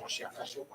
si acaso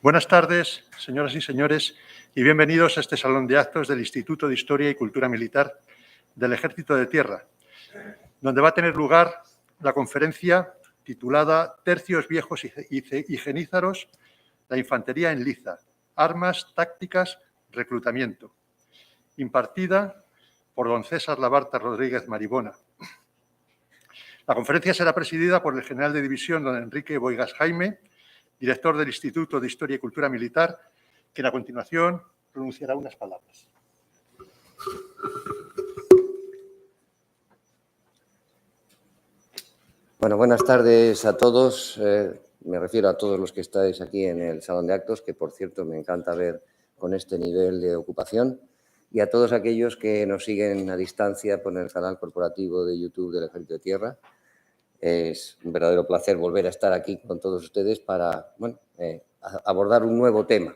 Buenas tardes, señoras y señores, y bienvenidos a este Salón de Actos del Instituto de Historia y Cultura Militar del Ejército de Tierra, donde va a tener lugar la conferencia titulada Tercios Viejos y Genízaros, la infantería en liza, armas, tácticas, reclutamiento, impartida por don César Labarta Rodríguez Maribona. La conferencia será presidida por el general de división don Enrique Boigas Jaime, director del Instituto de Historia y Cultura Militar, quien a continuación pronunciará unas palabras. Bueno, buenas tardes a todos. Me refiero a todos los que estáis aquí en el Salón de Actos, que, por cierto, me encanta ver con este nivel de ocupación, y a todos aquellos que nos siguen a distancia por el canal corporativo de YouTube del Ejército de Tierra. Es un verdadero placer volver a estar aquí con todos ustedes para abordar un nuevo tema.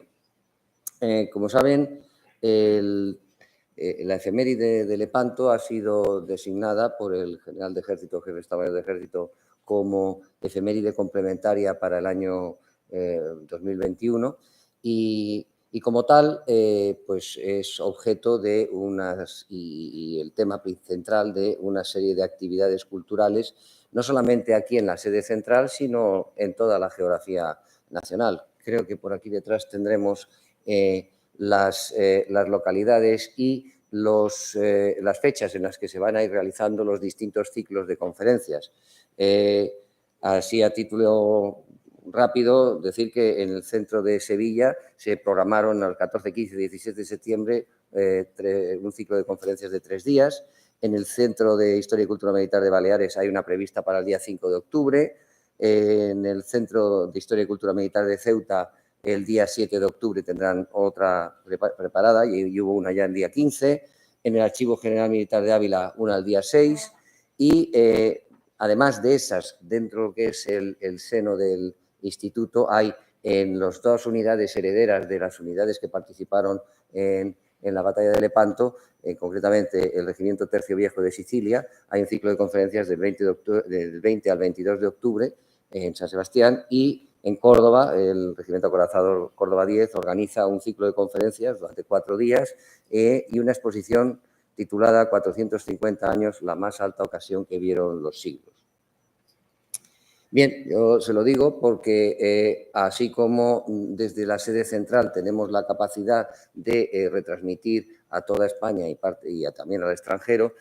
Como saben, la efeméride de Lepanto ha sido designada por el general de Ejército, jefe de Estado Mayor de Ejército, como efeméride complementaria para el año 2021 y como tal, pues es objeto de y el tema central de una serie de actividades culturales, no solamente aquí en la sede central, sino en toda la geografía nacional. Creo que por aquí detrás tendremos las localidades y las fechas en las que se van a ir realizando los distintos ciclos de conferencias. Así, a título rápido, decir que en el centro de Sevilla se programaron el 14, 15 y 17 de septiembre un ciclo de conferencias de 3 días. En el Centro de Historia y Cultura Militar de Baleares hay una prevista para el día 5 de octubre. En el Centro de Historia y Cultura Militar de Ceuta, el día 7 de octubre tendrán otra preparada y hubo una ya el día 15. En el Archivo General Militar de Ávila, una el día 6. Y además de esas, dentro de lo que es el seno del instituto, hay en las 2 unidades herederas de las unidades que participaron en la batalla de Lepanto, concretamente el Regimiento Tercio Viejo de Sicilia, hay un ciclo de conferencias del 20 al 22 de octubre en San Sebastián, y en Córdoba, el Regimiento Acorazado Córdoba 10 organiza un ciclo de conferencias durante 4 días y una exposición titulada 450 años, la más alta ocasión que vieron los siglos. Bien, yo se lo digo porque así como desde la sede central tenemos la capacidad de retransmitir a toda España y también al extranjero,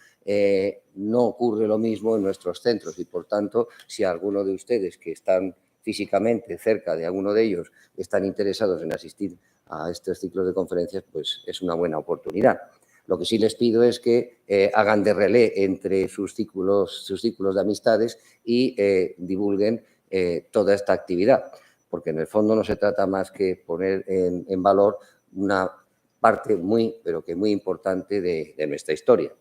no ocurre lo mismo en nuestros centros y, por tanto, si alguno de ustedes que están físicamente cerca de alguno de ellos están interesados en asistir a estos ciclos de conferencias, pues es una buena oportunidad. Lo que sí les pido es que hagan de relé entre sus círculos de amistades y divulguen toda esta actividad, porque en el fondo no se trata más que poner en valor una parte pero que muy importante de nuestra historia.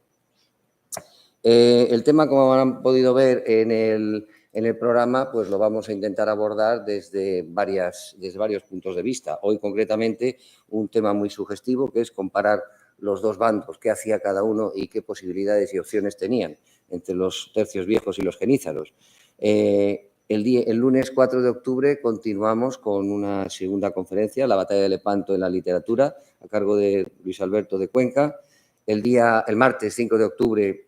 El tema, como han podido ver en el programa, pues lo vamos a intentar abordar desde varios puntos de vista. Hoy, concretamente, un tema muy sugestivo, que es comparar los 2 bandos, qué hacía cada uno y qué posibilidades y opciones tenían entre los tercios viejos y los genízaros. El lunes 4 de octubre continuamos con una segunda conferencia, la Batalla de Lepanto en la literatura, a cargo de Luis Alberto de Cuenca. El martes 5 de octubre,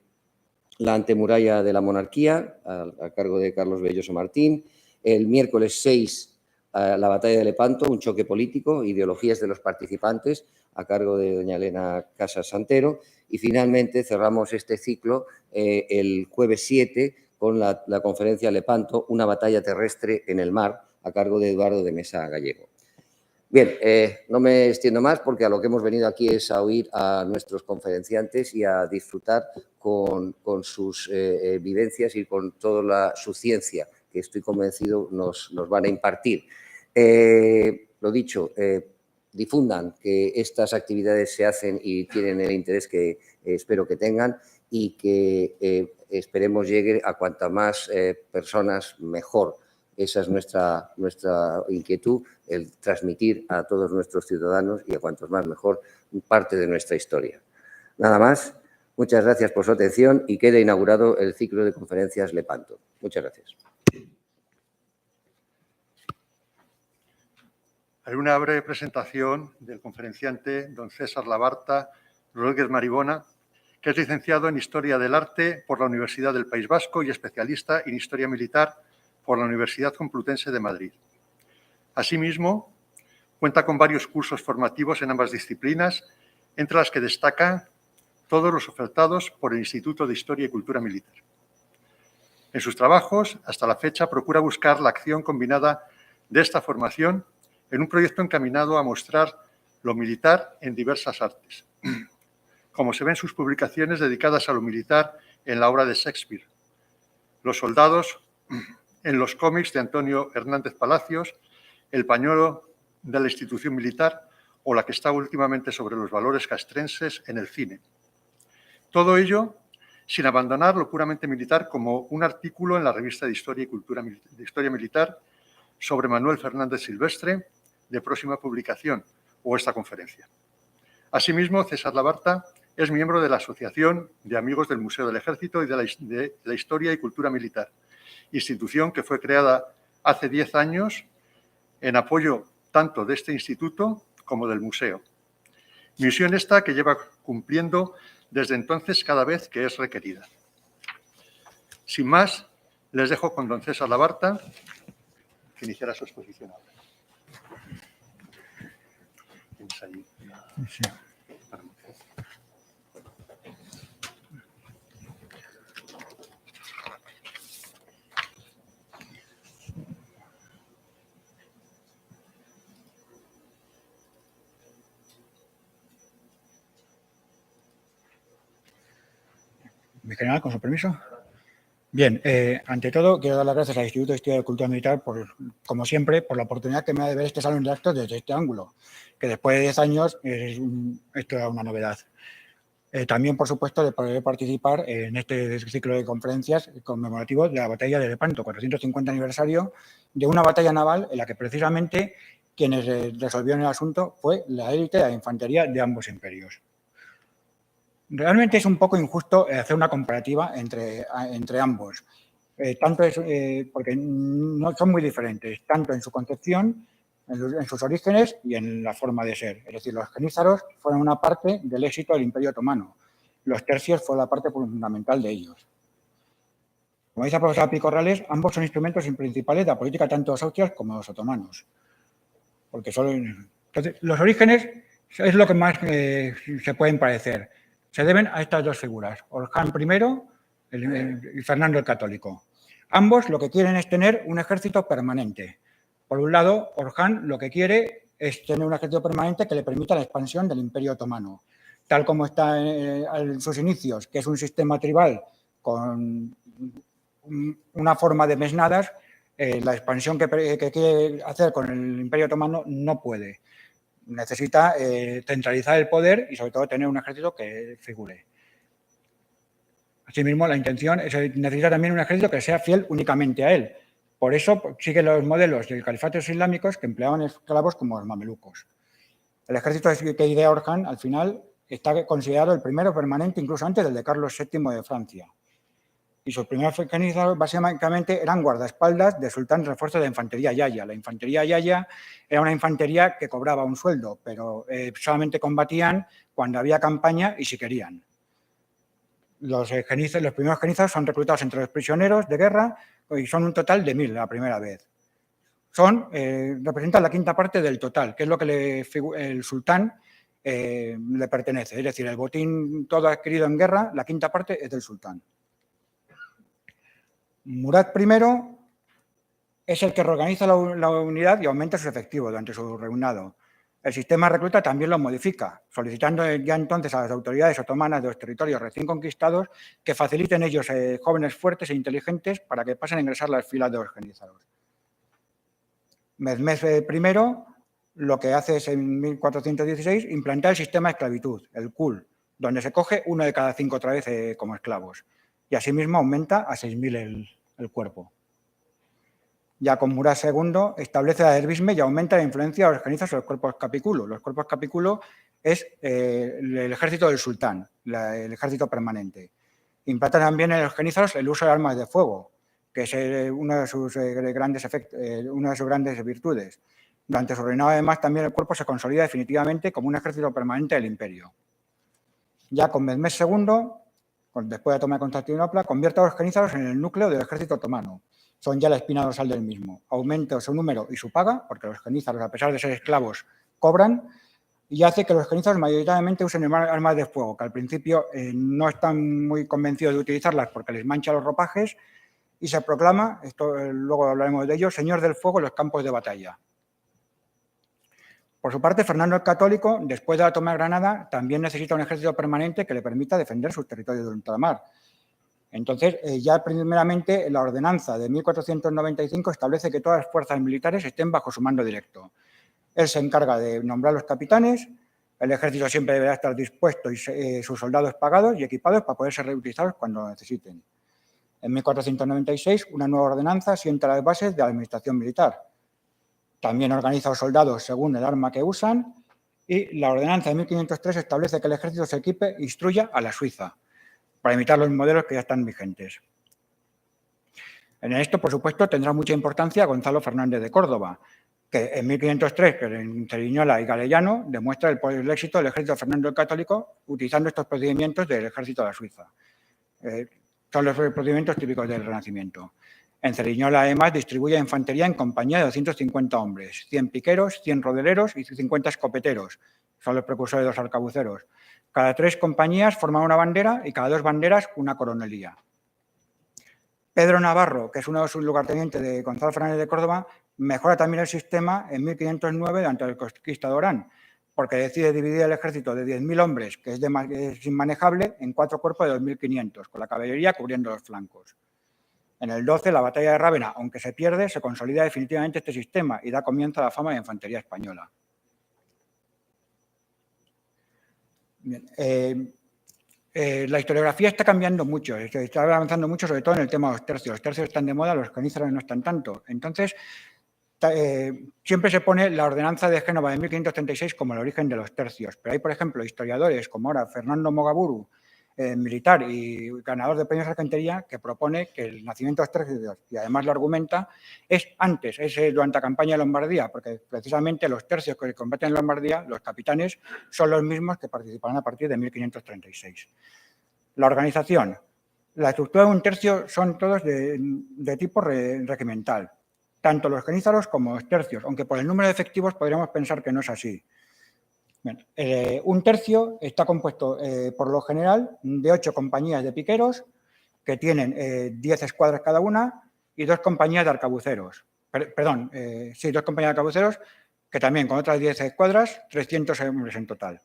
la Antemuralla de la Monarquía, a cargo de Carlos Belloso Martín. El miércoles 6, la Batalla de Lepanto, un choque político, ideologías de los participantes, a cargo de doña Elena Casas Santero. Y finalmente cerramos este ciclo el jueves 7 con la conferencia Lepanto, una batalla terrestre en el mar, a cargo de Eduardo de Mesa Gallego. Bien, no me extiendo más porque a lo que hemos venido aquí es a oír a nuestros conferenciantes y a disfrutar con sus vivencias y con toda su ciencia, que estoy convencido nos van a impartir. Lo dicho, difundan que estas actividades se hacen y tienen el interés que espero que tengan, y que esperemos llegue a cuantas más personas mejor. Esa es nuestra inquietud, el transmitir a todos nuestros ciudadanos y a cuantos más mejor parte de nuestra historia. Nada más, muchas gracias por su atención y queda inaugurado el ciclo de conferencias Lepanto. Muchas gracias. Haré una breve presentación del conferenciante don César Labarta Rodríguez Maribona, que es licenciado en Historia del Arte por la Universidad del País Vasco y especialista en Historia Militar por la Universidad Complutense de Madrid. Asimismo, cuenta con varios cursos formativos en ambas disciplinas, entre las que destacan todos los ofertados por el Instituto de Historia y Cultura Militar. En sus trabajos, hasta la fecha, procura buscar la acción combinada de esta formación en un proyecto encaminado a mostrar lo militar en diversas artes, como se ve en sus publicaciones dedicadas a lo militar en la obra de Shakespeare, Los soldados en los cómics de Antonio Hernández Palacios, El pañuelo de la institución militar o la que está últimamente sobre los valores castrenses en el cine. Todo ello sin abandonar lo puramente militar, como un artículo en la revista de Historia y Cultura de Historia Militar sobre Manuel Fernández Silvestre, de próxima publicación, o esta conferencia. Asimismo, César Labarta es miembro de la Asociación de Amigos del Museo del Ejército y de la Historia y Cultura Militar, institución que fue creada hace 10 años en apoyo tanto de este instituto como del museo. Misión esta que lleva cumpliendo desde entonces cada vez que es requerida. Sin más, les dejo con don César Labarta, que iniciará su exposición ahora. ¿Tienes ahí? Sí. Mi general, con su permiso. Bien, ante todo, quiero dar las gracias al Instituto de Historia y Cultura Militar, como siempre, por la oportunidad que me da de ver este salón de actos desde este ángulo, que después de 10 años esto era una novedad. También, por supuesto, de poder participar en este ciclo de conferencias conmemorativos de la batalla de Lepanto, 450 aniversario de una batalla naval en la que precisamente quienes resolvieron el asunto fue la élite de la infantería de ambos imperios. Realmente es un poco injusto hacer una comparativa entre ambos, porque no son muy diferentes, tanto en su concepción, en sus orígenes y en la forma de ser. Es decir, los genízaros fueron una parte del éxito del Imperio Otomano. Los tercios fueron la parte fundamental de ellos. Como dice la profesora Picorrales, ambos son instrumentos principales de la política tanto de los austrias como de los otomanos. Porque entonces, los orígenes es lo que más se pueden parecer. Se deben a estas dos figuras, Orján I y Fernando el Católico. Ambos lo que quieren es tener un ejército permanente. Por un lado, Orján lo que quiere es tener un ejército permanente que le permita la expansión del Imperio Otomano, tal como está en sus inicios, que es un sistema tribal con una forma de mesnadas. La expansión que quiere hacer con el Imperio Otomano no puede. Necesita centralizar el poder y, sobre todo, tener un ejército que figure. Asimismo, la intención es necesitar también un ejército que sea fiel únicamente a él. Por eso sigue los modelos de califatos islámicos que empleaban esclavos como los mamelucos. El ejército que idea Orján, al final, está considerado el primero permanente, incluso antes del de Carlos VII de Francia. Y sus primeros organizados básicamente eran guardaespaldas del sultán refuerzo de infantería yaya. La infantería yaya era una infantería que cobraba un sueldo, pero solamente combatían cuando había campaña y si querían. Los primeros genizados son reclutados entre los prisioneros de guerra y son un total de 1000 la primera vez. Representan la quinta parte del total, que es lo que el sultán le pertenece. Es decir, el botín todo adquirido en guerra, la quinta parte es del sultán. Murad I es el que reorganiza la unidad y aumenta sus efectivos durante su reinado. El sistema de recluta también lo modifica, solicitando ya entonces a las autoridades otomanas de los territorios recién conquistados que faciliten ellos jóvenes fuertes e inteligentes para que pasen a ingresar a las filas de los genízaros. Mehmed I lo que hace es, en 1416, implantar el sistema de esclavitud, el kul, donde se coge 1 de cada 5 otra vez como esclavos. Y asimismo aumenta a 6000 el cuerpo. Ya con Murad II establece la derbisme y aumenta la influencia de los genízaros sobre los cuerpos capículo. Los cuerpos capículo es el ejército del sultán, el ejército permanente. Implanta también en los genízaros el uso de armas de fuego, que es una de sus grandes virtudes. Durante su reinado, además, también el cuerpo se consolida definitivamente como un ejército permanente del imperio. Ya con Mehmed II, después de la toma de Constantinopla, convierte a los genízaros en el núcleo del ejército otomano. Son ya la espina dorsal del mismo. Aumenta su número y su paga, porque los genízaros, a pesar de ser esclavos, cobran, y hace que los genízaros mayoritariamente usen armas de fuego, que al principio no están muy convencidos de utilizarlas porque les mancha los ropajes, y se proclama, esto luego hablaremos de ello, señor del fuego en los campos de batalla. Por su parte, Fernando el Católico, después de la toma de Granada, también necesita un ejército permanente que le permita defender sus territorios de ultramar. Entonces, ya primeramente la ordenanza de 1495 establece que todas las fuerzas militares estén bajo su mando directo. Él se encarga de nombrar los capitanes, el ejército siempre deberá estar dispuesto y sus soldados pagados y equipados para poder ser reutilizados cuando lo necesiten. En 1496, una nueva ordenanza sienta las bases de la administración militar. También organiza a los soldados según el arma que usan, y la ordenanza de 1503 establece que el ejército se equipe e instruya a la Suiza, para imitar los modelos que ya están vigentes. En esto, por supuesto, tendrá mucha importancia Gonzalo Fernández de Córdoba, que en 1503, que en Ceriñola y Galellano, demuestra el éxito del ejército de Fernando el Católico utilizando estos procedimientos del ejército de la Suiza. Son los procedimientos típicos del Renacimiento. En Ceriñola, además, distribuye infantería en compañía de 250 hombres, 100 piqueros, 100 rodeleros y 50 escopeteros. Son los precursores de los arcabuceros. Cada 3 compañías forman una bandera y cada 2 banderas una coronelía. Pedro Navarro, que es uno de sus lugartenientes de Gonzalo Fernández de Córdoba, mejora también el sistema en 1509 durante el conquistador Orán, porque decide dividir el ejército de 10.000 hombres, que es inmanejable, en 4 cuerpos de 2.500, con la caballería cubriendo los flancos. En el 12, la batalla de Rávena, aunque se pierde, se consolida definitivamente este sistema y da comienzo a la fama de infantería española. Bien, la historiografía está cambiando mucho, está avanzando mucho, sobre todo en el tema de los tercios. Los tercios están de moda, los genízaros no están tanto. Entonces, siempre se pone la ordenanza de Génova de 1536 como el origen de los tercios. Pero hay, por ejemplo, historiadores como ahora Fernando Mogaburu, militar y ganador de premios de argentería, que propone que el nacimiento de los tercios, y además lo argumenta, es antes, es durante la campaña de Lombardía, porque precisamente los tercios que combaten en Lombardía, los capitanes, son los mismos que participarán a partir de 1536. La organización. La estructura de un tercio son todos de tipo regimental, tanto los genízaros como los tercios, aunque por el número de efectivos podríamos pensar que no es así. Bien, un tercio está compuesto, por lo general, de 8 compañías de piqueros, que tienen 10 escuadras cada una, y 2 compañías de arcabuceros. 2 compañías de arcabuceros, que también con otras 10 escuadras, 300 hombres en total.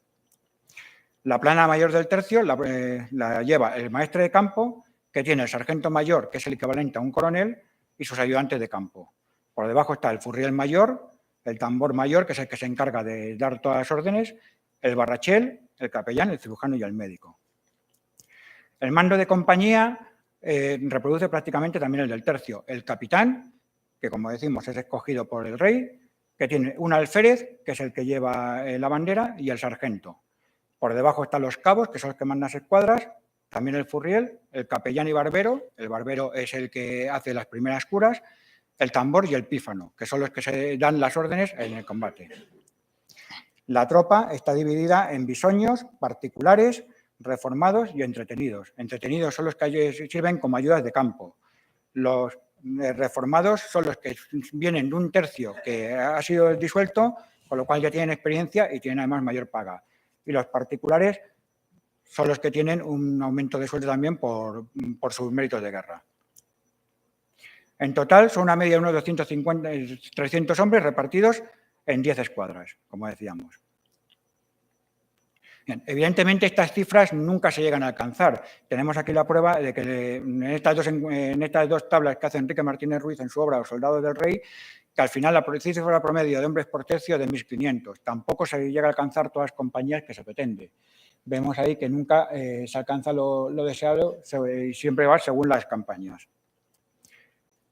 La plana mayor del tercio la lleva el maestre de campo, que tiene el sargento mayor, que es el equivalente a un coronel, y sus ayudantes de campo. Por debajo está el furriel mayor, el tambor mayor, que es el que se encarga de dar todas las órdenes, el barrachel, el capellán, el cirujano y el médico. El mando de compañía reproduce prácticamente también el del tercio. El capitán, que como decimos es escogido por el rey, que tiene un alférez, que es el que lleva la bandera, y el sargento. Por debajo están los cabos, que son los que mandan las escuadras, también el furriel, el capellán y barbero. El barbero es el que hace las primeras curas, el tambor y el pífano, que son los que se dan las órdenes en el combate. La tropa está dividida en bisoños, particulares, reformados y entretenidos. Entretenidos son los que sirven como ayudas de campo. Los reformados son los que vienen de un tercio que ha sido disuelto, con lo cual ya tienen experiencia y tienen además mayor paga. Y los particulares son los que tienen un aumento de sueldo también por sus méritos de guerra. En total son una media de unos 300 hombres repartidos en 10 escuadras, como decíamos. Bien, evidentemente estas cifras nunca se llegan a alcanzar. Tenemos aquí la prueba de que en estas dos tablas que hace Enrique Martínez Ruiz en su obra Los soldados del rey, que al final la cifra promedio de hombres por tercio de 1.500. Tampoco se llega a alcanzar todas las compañías que se pretende. Vemos ahí que nunca se alcanza lo deseado y siempre va según las campañas.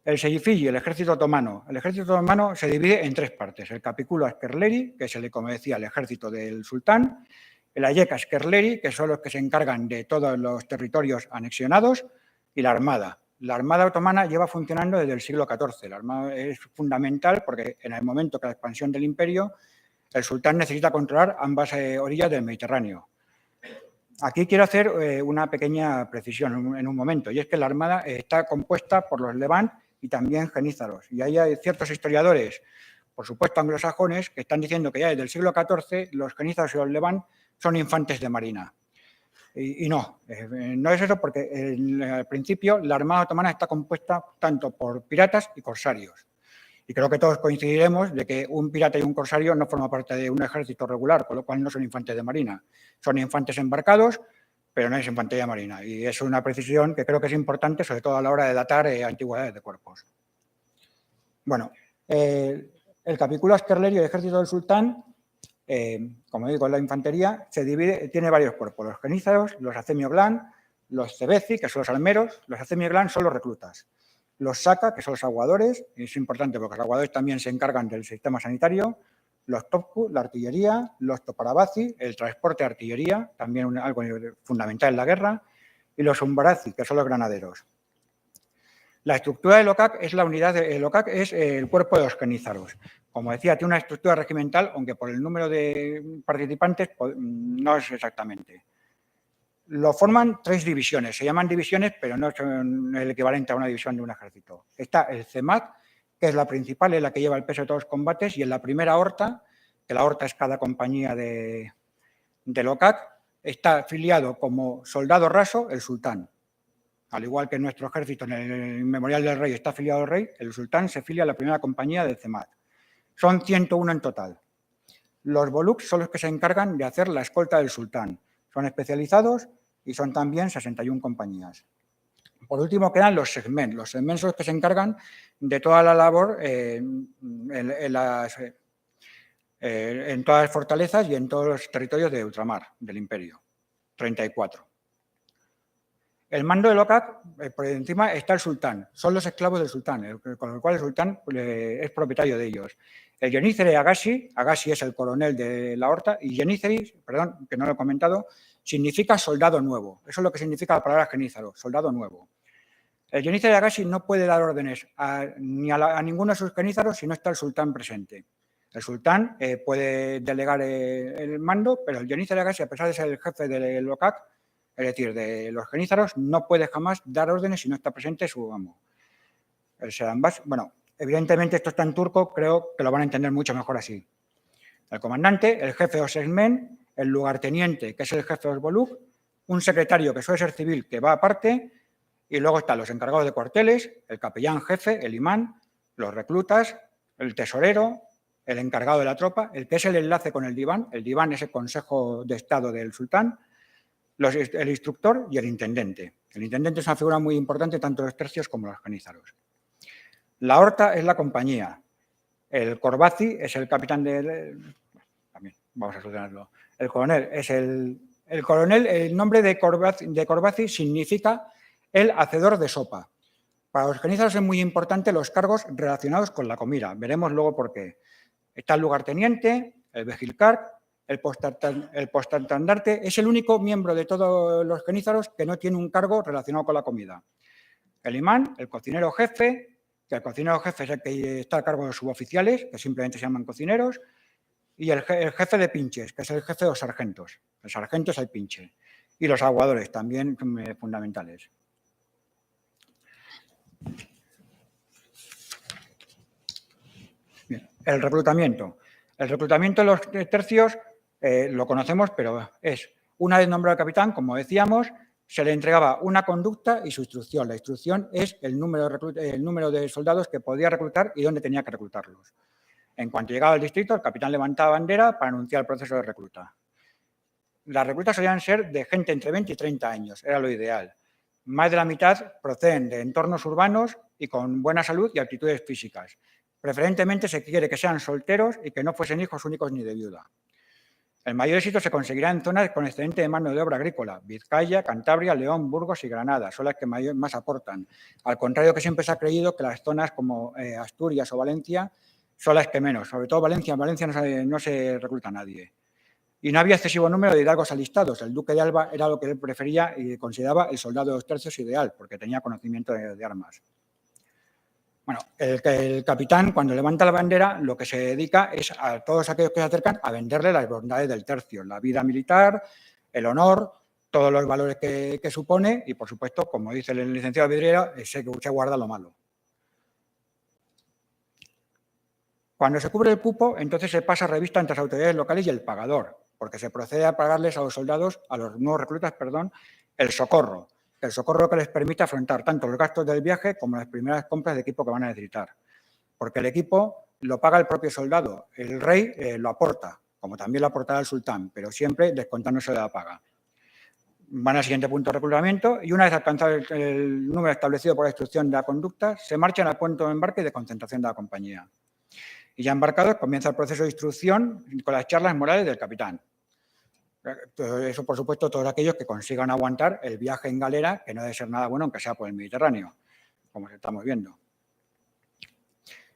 El Seyfilli, el ejército otomano. El ejército otomano se divide en 3 partes. El Capiculu Askerleri, que es, como decía, el ejército del sultán. El Ayek Askerleri, que son los que se encargan de todos los territorios anexionados. Y la armada, La Armada Otomana lleva funcionando desde el siglo XIV. La Armada es fundamental porque en el momento que la expansión del imperio, el sultán necesita controlar ambas orillas del Mediterráneo. Aquí quiero hacer una pequeña precisión en un momento, y es que la Armada está compuesta por los Levant y también genízaros. Y ahí hay ciertos historiadores, por supuesto anglosajones, que están diciendo que ya desde el siglo XIV los genízaros y los Levant son infantes de marina. Y no, no es eso porque al principio la Armada Otomana está compuesta tanto por piratas y corsarios. Y creo que todos coincidiremos de que un pirata y un corsario no forman parte de un ejército regular, con lo cual no son infantes de marina. Son infantes embarcados, pero no es infantería marina. Y es una precisión que creo que es importante, sobre todo a la hora de datar antigüedades de cuerpos. Bueno, el capítulo askerlerio del ejército del sultán, como digo, la infantería se divide, tiene varios cuerpos: los genízaros, los acemio-glan, los cebeci, que son los almeros, los acemio-glan son los reclutas, los saca, que son los aguadores, y es importante porque los aguadores también se encargan del sistema sanitario, los topku, la artillería, los toparabazi, el transporte de artillería, también algo fundamental en la guerra, y los umbarazi, que son los granaderos. La estructura del OCAC es la unidad, el OCAC es el cuerpo de los genízaros. Como decía, tiene una estructura regimental, aunque por el número de participantes no es exactamente. Lo forman 3 divisiones, se llaman divisiones, pero no son el equivalente a una división de un ejército. Está el CEMAT, que es la principal, es la que lleva el peso de todos los combates, y en la primera horta, que la horta es cada compañía del OCAC, está afiliado como soldado raso el sultán. Al igual que nuestro ejército en el Memorial del Rey está afiliado al rey, el sultán se afilia a la primera compañía del CEMAT. Son 101 en total. Los boluks son los que se encargan de hacer la escolta del sultán. Son especializados y son también 61 compañías. Por último quedan los segment. Los segment son los que se encargan de toda la labor en todas las fortalezas y en todos los territorios de ultramar del imperio. 34. El mando del OCAC, por encima está el sultán. Son los esclavos del sultán, con lo cual el sultán es propietario de ellos. El Yenízere Agashi es el coronel de la horta, y Yenízeri, perdón, que no lo he comentado, significa soldado nuevo. Eso es lo que significa la palabra genízaro, soldado nuevo. El Yenízere Agashi no puede dar órdenes ni a ninguno de sus genízaros si no está el sultán presente. El sultán puede delegar el mando, pero el Yenízere Agashi, a pesar de ser el jefe del OCAC, es decir, de los genízaros, no puede jamás dar órdenes si no está presente su amo. Bueno, evidentemente esto está en turco, creo que lo van a entender mucho mejor así. El comandante, el jefe de los segmen, el lugarteniente, que es el jefe de los boluk, un secretario que suele ser civil, que va aparte, y luego están los encargados de cuarteles, el capellán jefe, el imán, los reclutas, el tesorero, el encargado de la tropa, el que es el enlace con el diván es el consejo de estado del sultán, el instructor y el intendente. El intendente es una figura muy importante tanto en los tercios como en los genízaros. La horta es la compañía. El corbazi es el capitán también, vamos a solucionarlo. El coronel es el coronel. El nombre de corbazi significa el hacedor de sopa. Para los genízaros es muy importante los cargos relacionados con la comida. Veremos luego por qué. Está el lugarteniente, el vejilcar, el postandarte. Es el único miembro de todos los genízaros que no tiene un cargo relacionado con la comida. El imán, el cocinero jefe, que el cocinero jefe es el que está a cargo de los suboficiales, que simplemente se llaman cocineros, y el jefe de pinches, que es el jefe de los sargentos. El sargento es el pinche. Y los aguadores también son fundamentales. Bien, el reclutamiento. El reclutamiento de los tercios lo conocemos, pero es, una vez nombrado capitán, como decíamos, se le entregaba una conducta y su instrucción. La instrucción es el número de soldados que podía reclutar y dónde tenía que reclutarlos. En cuanto llegaba al distrito, el capitán levantaba bandera para anunciar el proceso de recluta. Las reclutas solían ser de gente entre 20 y 30 años, era lo ideal. Más de la mitad proceden de entornos urbanos y con buena salud y aptitudes físicas. Preferentemente se quiere que sean solteros y que no fuesen hijos únicos ni de viuda. El mayor éxito se conseguirá en zonas con excedente mano de obra agrícola. Vizcaya, Cantabria, León, Burgos y Granada son las que más aportan. Al contrario que siempre se ha creído que las zonas como Asturias o Valencia son las que menos. Sobre todo Valencia. En Valencia no se recluta a nadie. Y no había excesivo número de hidalgos alistados. El duque de Alba era lo que él prefería y consideraba el soldado de 2 tercios ideal, porque tenía conocimiento de armas. Bueno, el capitán, cuando levanta la bandera, lo que se dedica es a todos aquellos que se acercan a venderle las bondades del tercio, la vida militar, el honor, todos los valores que supone y, por supuesto, como dice el licenciado Vidriera, se guarda lo malo. Cuando se cubre el cupo, entonces se pasa revista entre las autoridades locales y el pagador, porque se procede a pagarles a los soldados, a los nuevos reclutas, perdón, el socorro que les permite afrontar tanto los gastos del viaje como las primeras compras de equipo que van a necesitar. Porque el equipo lo paga el propio soldado, el rey lo aporta, como también lo aportará el sultán, pero siempre descontándose de la paga. Van al siguiente punto de reclutamiento y una vez alcanzado el número establecido por la instrucción de la conducta, se marchan al punto de embarque y de concentración de la compañía. Y ya embarcados comienza el proceso de instrucción con las charlas morales del capitán. Eso, por supuesto, todos aquellos que consigan aguantar el viaje en galera, que no debe ser nada bueno, aunque sea por el Mediterráneo, como estamos viendo.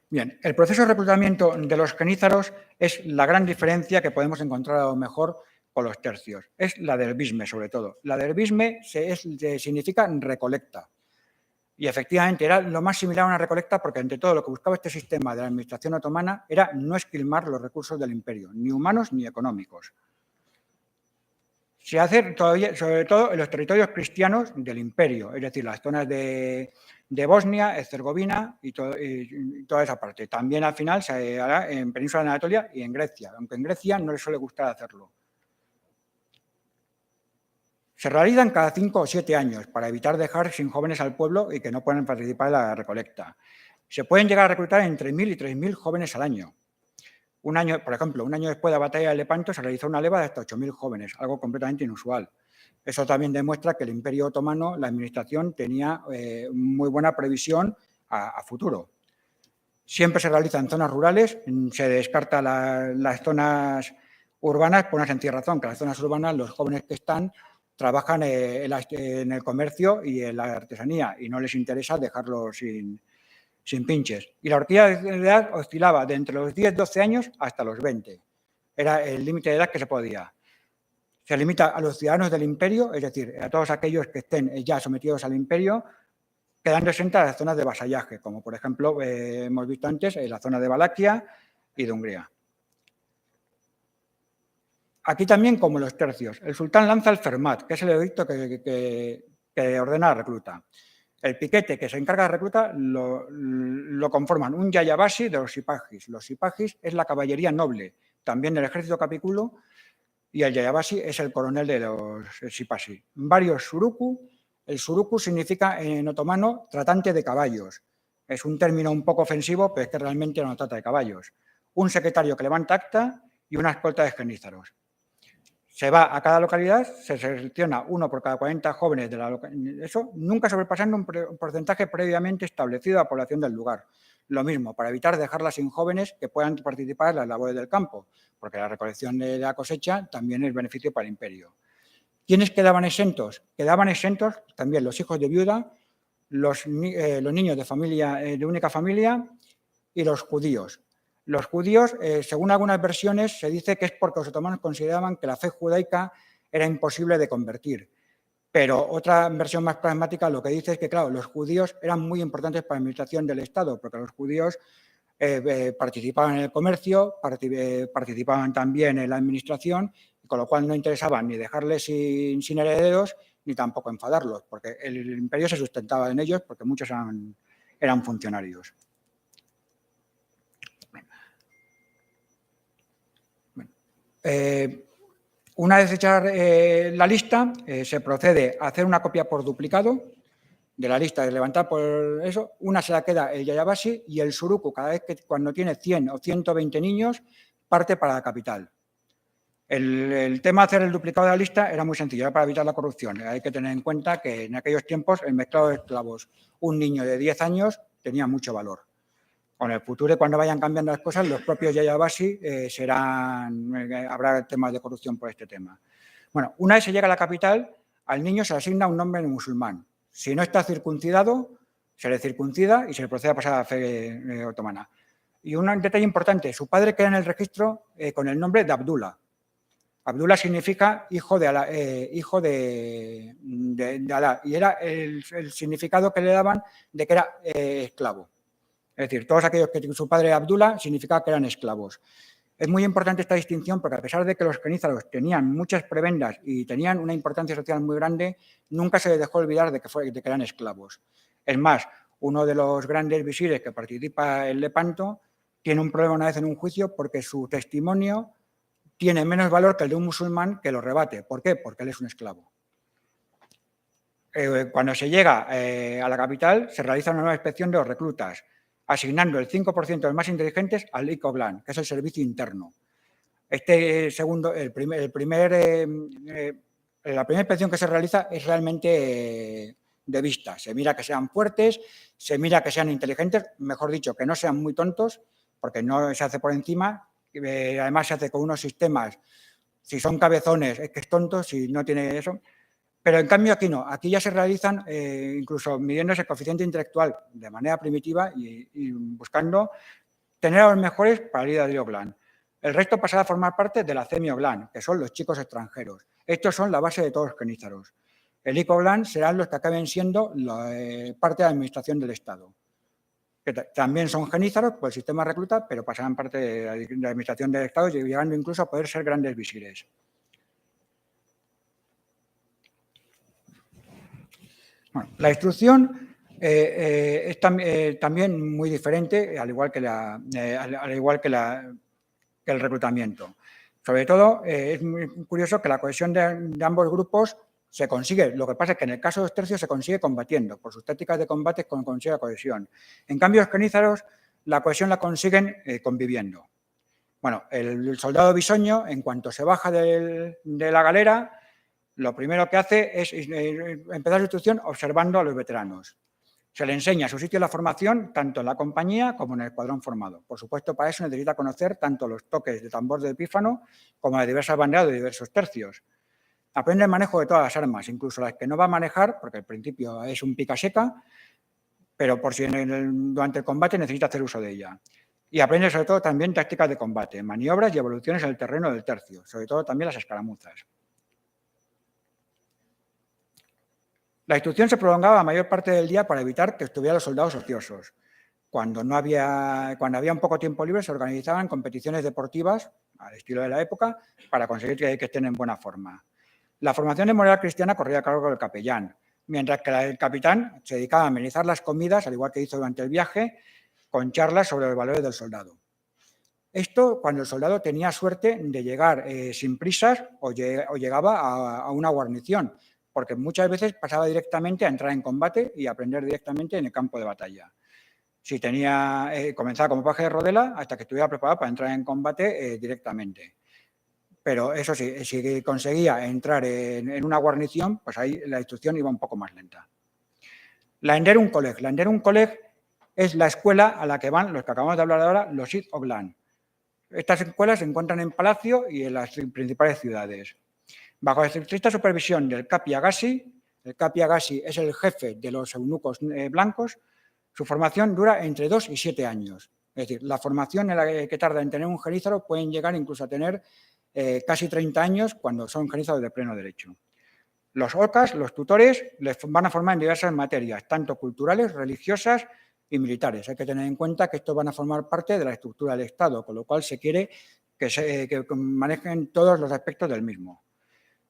Bien, el proceso de reclutamiento de los genízaros es la gran diferencia que podemos encontrar a lo mejor con los tercios. Es la del bisme, sobre todo. La del bisme significa recolecta. Y efectivamente era lo más similar a una recolecta porque, entre todo, lo que buscaba este sistema de la administración otomana era no esquilmar los recursos del imperio, ni humanos ni económicos. Se hace todavía, sobre todo en los territorios cristianos del imperio, es decir, las zonas de Bosnia, Herzegovina y toda esa parte. También al final se hará en Península de Anatolia y en Grecia, aunque en Grecia no les suele gustar hacerlo. Se realizan cada 5 o 7 años para evitar dejar sin jóvenes al pueblo y que no puedan participar en la recolecta. Se pueden llegar a reclutar entre 1.000 y 3.000 jóvenes al año. Un año, por ejemplo, un año después de la batalla de Lepanto se realizó una leva de hasta 8.000 jóvenes, algo completamente inusual. Eso también demuestra que el Imperio Otomano, la administración, tenía muy buena previsión a futuro. Siempre se realiza en zonas rurales, se descarta las zonas urbanas por una sencilla razón, que las zonas urbanas, los jóvenes que están, trabajan en el comercio y en la artesanía y no les interesa dejarlos sin pinches. Y la horquilla de edad oscilaba de entre los 10-12 años hasta los 20. Era el límite de edad que se podía. Se limita a los ciudadanos del imperio, es decir, a todos aquellos que estén ya sometidos al imperio, quedando exentas las zonas de vasallaje, como por ejemplo hemos visto antes la zona de Valaquia y de Hungría. Aquí también, como los tercios, el sultán lanza el fermat, que es el edicto que ordena la recluta. El piquete que se encarga de recluta lo conforman un yayabasi de los sipajis. Los sipajis es la caballería noble, también del ejército capiculo, y el yayabasi es el coronel de los sipasi. Varios suruku. El suruku significa en otomano tratante de caballos. Es un término un poco ofensivo, pero es que realmente no trata de caballos. Un secretario que levanta acta y una escolta de genízaros. Se va a cada localidad, se selecciona uno por cada 40 jóvenes de la localidad, eso nunca sobrepasando un porcentaje previamente establecido a la población del lugar. Lo mismo, para evitar dejarlas sin jóvenes que puedan participar en las labores del campo, porque la recolección de la cosecha también es beneficio para el imperio. ¿Quiénes quedaban exentos? Quedaban exentos también los hijos de viuda, los niños de única familia y los judíos. Los judíos, según algunas versiones, se dice que es porque los otomanos consideraban que la fe judaica era imposible de convertir. Pero otra versión más pragmática lo que dice es que, claro, los judíos eran muy importantes para la administración del Estado, porque los judíos participaban en el comercio, participaban también en la administración, con lo cual no interesaba ni dejarles sin herederos, ni tampoco enfadarlos, porque el imperio se sustentaba en ellos, porque muchos eran funcionarios. Una vez hecha la lista, se procede a hacer una copia por duplicado de la lista, de levantar por eso. Una se la queda el yayabasi y el suruku, cada vez que cuando tiene 100 o 120 niños, parte para la capital. El tema de hacer el duplicado de la lista era muy sencillo, era para evitar la corrupción. Hay que tener en cuenta que en aquellos tiempos el mezclado de esclavos, un niño de 10 años, tenía mucho valor. Con el futuro, cuando vayan cambiando las cosas, los propios yayabasi habrá temas de corrupción por este tema. Bueno, una vez se llega a la capital, al niño se le asigna un nombre musulmán. Si no está circuncidado, se le circuncida y se le procede a pasar a la fe otomana. Y un detalle importante, su padre queda en el registro con el nombre de Abdullah. Abdullah significa hijo de Alá, Alá, y era el significado que le daban de que era esclavo. Es decir, todos aquellos que su padre Abdullah significaba que eran esclavos. Es muy importante esta distinción porque a pesar de que los genízaros tenían muchas prebendas y tenían una importancia social muy grande, nunca se les dejó olvidar de que eran esclavos. Es más, uno de los grandes visires que participa en Lepanto tiene un problema una vez en un juicio porque su testimonio tiene menos valor que el de un musulmán que lo rebate. ¿Por qué? Porque él es un esclavo. Cuando se llega a la capital, se realiza una nueva inspección de los reclutas, asignando el 5% de los más inteligentes al ICOGLAN, que es el servicio interno. La primera inspección que se realiza es realmente de vista. Se mira que sean fuertes, se mira que sean inteligentes, mejor dicho, que no sean muy tontos, porque no se hace por encima. Además se hace con unos sistemas, si son cabezones es que es tonto, si no tiene eso, pero en cambio aquí no, aquí ya se realizan incluso midiendo ese coeficiente intelectual de manera primitiva y buscando tener a los mejores para ir al ICOGLAN. El resto pasará a formar parte de la CEMIOGLAN, que son los chicos extranjeros. Estos son la base de todos los genízaros. El ICOGLAN serán los que acaben siendo parte de la administración del Estado, que también son genízaros por el sistema recluta, pero pasarán parte de la administración del Estado, llegando incluso a poder ser grandes visires. Bueno, la instrucción es también muy diferente, al igual que el reclutamiento. Sobre todo, es muy curioso que la cohesión de ambos grupos se consigue. Lo que pasa es que en el caso de los tercios se consigue combatiendo. Por sus tácticas de combate consigue la cohesión. En cambio, los genízaros la cohesión la consiguen conviviendo. Bueno, el soldado bisoño, en cuanto se baja de la galera, lo primero que hace es empezar su instrucción observando a los veteranos. Se le enseña su sitio de la formación tanto en la compañía como en el escuadrón formado. Por supuesto, para eso necesita conocer tanto los toques de tambor del pífano como las diversas banderas de diversos tercios. Aprende el manejo de todas las armas, incluso las que no va a manejar, porque al principio es un pica seca, pero por si durante el combate necesita hacer uso de ella. Y aprende sobre todo también tácticas de combate, maniobras y evoluciones en el terreno del tercio, sobre todo también las escaramuzas. La instrucción se prolongaba la mayor parte del día para evitar que estuvieran los soldados ociosos. Cuando había un poco tiempo libre, se organizaban competiciones deportivas, al estilo de la época, para conseguir que estén en buena forma. La formación de moral cristiana corría a cargo del capellán, mientras que el capitán se dedicaba a amenizar las comidas, al igual que hizo durante el viaje, con charlas sobre los valores del soldado. Esto cuando el soldado tenía suerte de llegar sin prisas o llegaba a una guarnición, porque muchas veces pasaba directamente a entrar en combate y aprender directamente en el campo de batalla. Si comenzaba como paje de rodela hasta que estuviera preparado para entrar en combate directamente. Pero eso sí, si conseguía entrar en una guarnición, pues ahí la instrucción iba un poco más lenta. La Enderun College. La Enderun College es la escuela a la que van los que acabamos de hablar ahora, los ICOGLAN. Estas escuelas se encuentran en Palacio y en las principales ciudades. Bajo la estricta supervisión del Kapi Agassi, el Kapi Agassi es el jefe de los eunucos blancos, su formación dura entre 2 y 7 años. Es decir, la formación en la que tarda en tener un genízaro pueden llegar incluso a tener casi 30 años cuando son genízaros de pleno derecho. Los OCAs, los tutores, les van a formar en diversas materias, tanto culturales, religiosas y militares. Hay que tener en cuenta que estos van a formar parte de la estructura del Estado, con lo cual se quiere que manejen todos los aspectos del mismo.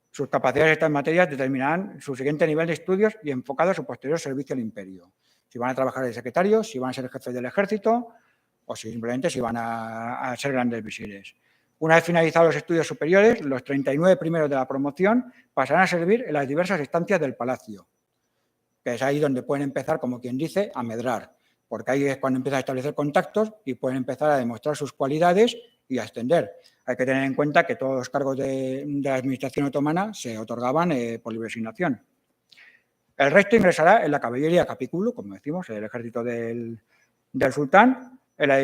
Sus capacidades en estas materias determinarán su siguiente nivel de estudios y enfocado a su posterior servicio al imperio. Si van a trabajar de secretarios, si van a ser jefes del ejército o simplemente si van a ser grandes visires. Una vez finalizados los estudios superiores, los 39 primeros de la promoción pasarán a servir en las diversas estancias del palacio, que es ahí donde pueden empezar, como quien dice, a medrar, porque ahí es cuando empiezan a establecer contactos y pueden empezar a demostrar sus cualidades y a ascender. Hay que tener en cuenta que todos los cargos de la administración otomana se otorgaban por libre asignación. El resto ingresará en la caballería capículo, como decimos, el ejército del sultán, en la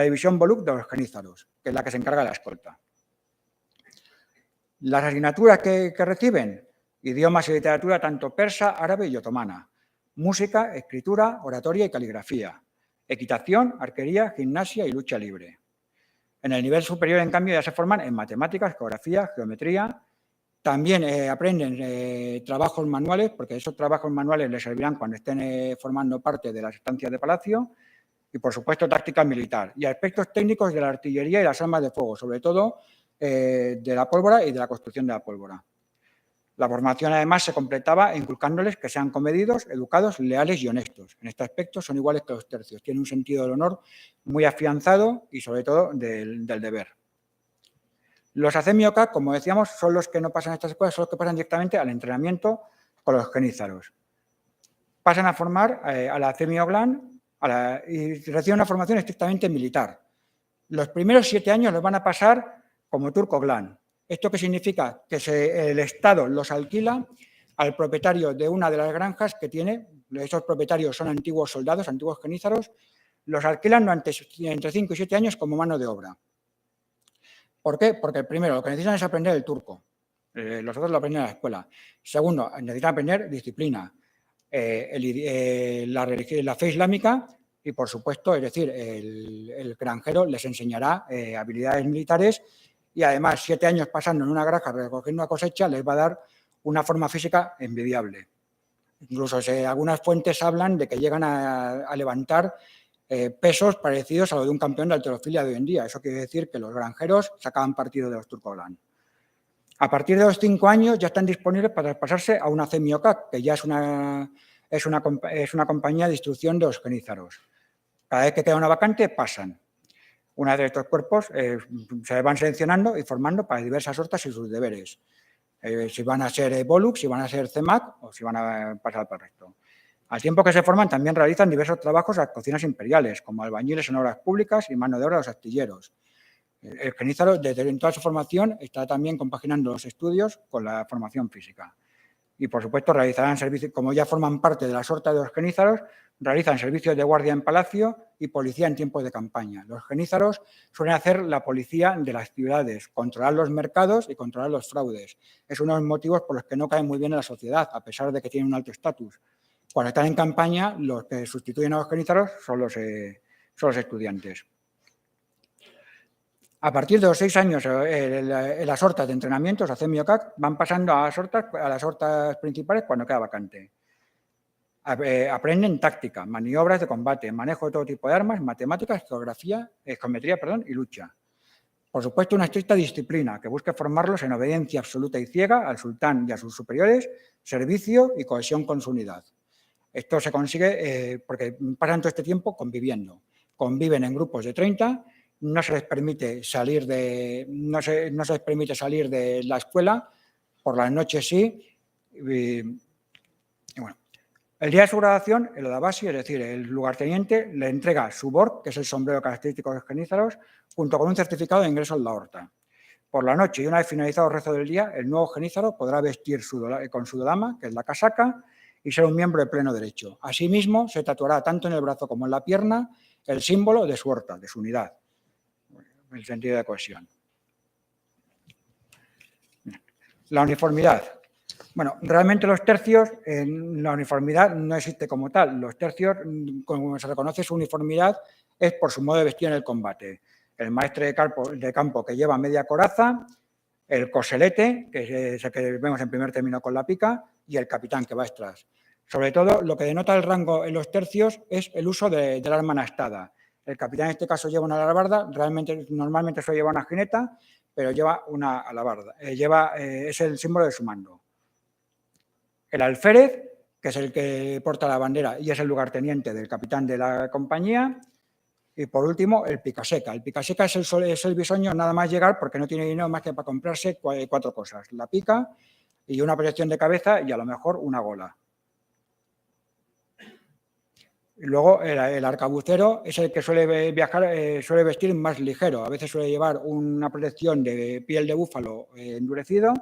división Boluk de los genízaros, que es la que se encarga de la escolta. Las asignaturas que reciben, idiomas y literatura tanto persa, árabe y otomana, música, escritura, oratoria y caligrafía, equitación, arquería, gimnasia y lucha libre. En el nivel superior, en cambio, ya se forman en matemáticas, geografía, geometría. También aprenden trabajos manuales, porque esos trabajos manuales les servirán cuando estén formando parte de las estancias de palacio. Y, por supuesto, táctica militar. Y aspectos técnicos de la artillería y las armas de fuego, sobre todo de la pólvora y de la construcción de la pólvora. La formación, además, se completaba inculcándoles que sean comedidos, educados, leales y honestos. En este aspecto son iguales que los tercios. Tienen un sentido del honor muy afianzado y, sobre todo, del deber. Los ACEMIOCAC, como decíamos, son los que no pasan a estas escuelas, son los que pasan directamente al entrenamiento con los genízaros. Pasan a formar a la ACEMIOGLAN y reciben una formación estrictamente militar. Los primeros 7 años los van a pasar como turco-GLAN. ¿Esto qué significa? Que el Estado los alquila al propietario de una de las granjas que tiene. Esos propietarios son antiguos soldados, antiguos genízaros. Los alquilan entre 5 y 7 años como mano de obra. ¿Por qué? Porque primero lo que necesitan es aprender el turco. Los otros lo aprenden en la escuela. Segundo, necesitan aprender disciplina, la fe islámica y, por supuesto, es decir, el granjero les enseñará habilidades militares y, además, 7 años pasando en una granja recogiendo una cosecha les va a dar una forma física envidiable. Incluso algunas fuentes hablan de que llegan a levantar pesos parecidos a lo de un campeón de halterofilia de hoy en día. Eso quiere decir que los granjeros sacaban partido de los turco-GLAN. A partir de los 5 años ya están disponibles para traspasarse a una ACEMIOCAC, que ya es una compañía de instrucción de los genízaros. Cada vez que queda una vacante, pasan. Una de estos cuerpos se van seleccionando y formando para diversas hortas y sus deberes. Si van a ser BOLUC, si van a ser CEMAC o si van a pasar para el resto. Al tiempo que se forman, también realizan diversos trabajos a las cocinas imperiales, como albañiles en obras públicas y mano de obra de los astilleros. El genízaro, en toda su formación, está también compaginando los estudios con la formación física. Y, por supuesto, realizarán servicios, como ya forman parte de la sorta de los genízaros, realizan servicios de guardia en palacio y policía en tiempos de campaña. Los genízaros suelen hacer la policía de las ciudades, controlar los mercados y controlar los fraudes. Es uno de los motivos por los que no caen muy bien en la sociedad, a pesar de que tienen un alto estatus. Cuando están en campaña, los que sustituyen a los genízaros son los estudiantes. A partir de los 6 años, en las hortas de entrenamientos, ACEMIOCAC, van pasando a las hortas principales cuando queda vacante. Aprenden táctica, maniobras de combate, manejo de todo tipo de armas, matemáticas, geometría y lucha. Por supuesto, una estricta disciplina que busque formarlos en obediencia absoluta y ciega al sultán y a sus superiores, servicio y cohesión con su unidad. Esto se consigue porque pasan todo este tiempo conviviendo. Conviven en grupos de 30. No se les permite salir de la escuela, por las noches sí. Y bueno, el día de su graduación, el odabasi, es decir, el lugarteniente, le entrega su borg, que es el sombrero característico de los genízaros, junto con un certificado de ingreso en la horta. Por la noche y una vez finalizado el resto del día, el nuevo genízaro podrá vestir con su dodama, que es la casaca, y ser un miembro de pleno derecho. Asimismo, se tatuará tanto en el brazo como en la pierna el símbolo de su horta, de su unidad, en el sentido de cohesión. La uniformidad. Bueno, realmente los tercios, la uniformidad no existe como tal. Los tercios, como se reconoce su uniformidad, es por su modo de vestir en el combate. El maestre de campo que lleva media coraza, el coselete, que es el que vemos en primer término con la pica, y el capitán que va detrás. Sobre todo, lo que denota el rango en los tercios es el uso del arma anastada. El capitán en este caso lleva una alabarda, normalmente suele llevar una jineta, pero lleva una alabarda. Es el símbolo de su mando. El alférez, que es el que porta la bandera y es el lugarteniente del capitán de la compañía. Y, por último, el picaseca. El picaseca es el bisoño nada más llegar porque no tiene dinero más que para comprarse 4 cosas. La pica y una protección de cabeza y, a lo mejor, una gola. Y luego, el arcabucero es el que suele vestir más ligero. A veces suele llevar una protección de piel de búfalo endurecido,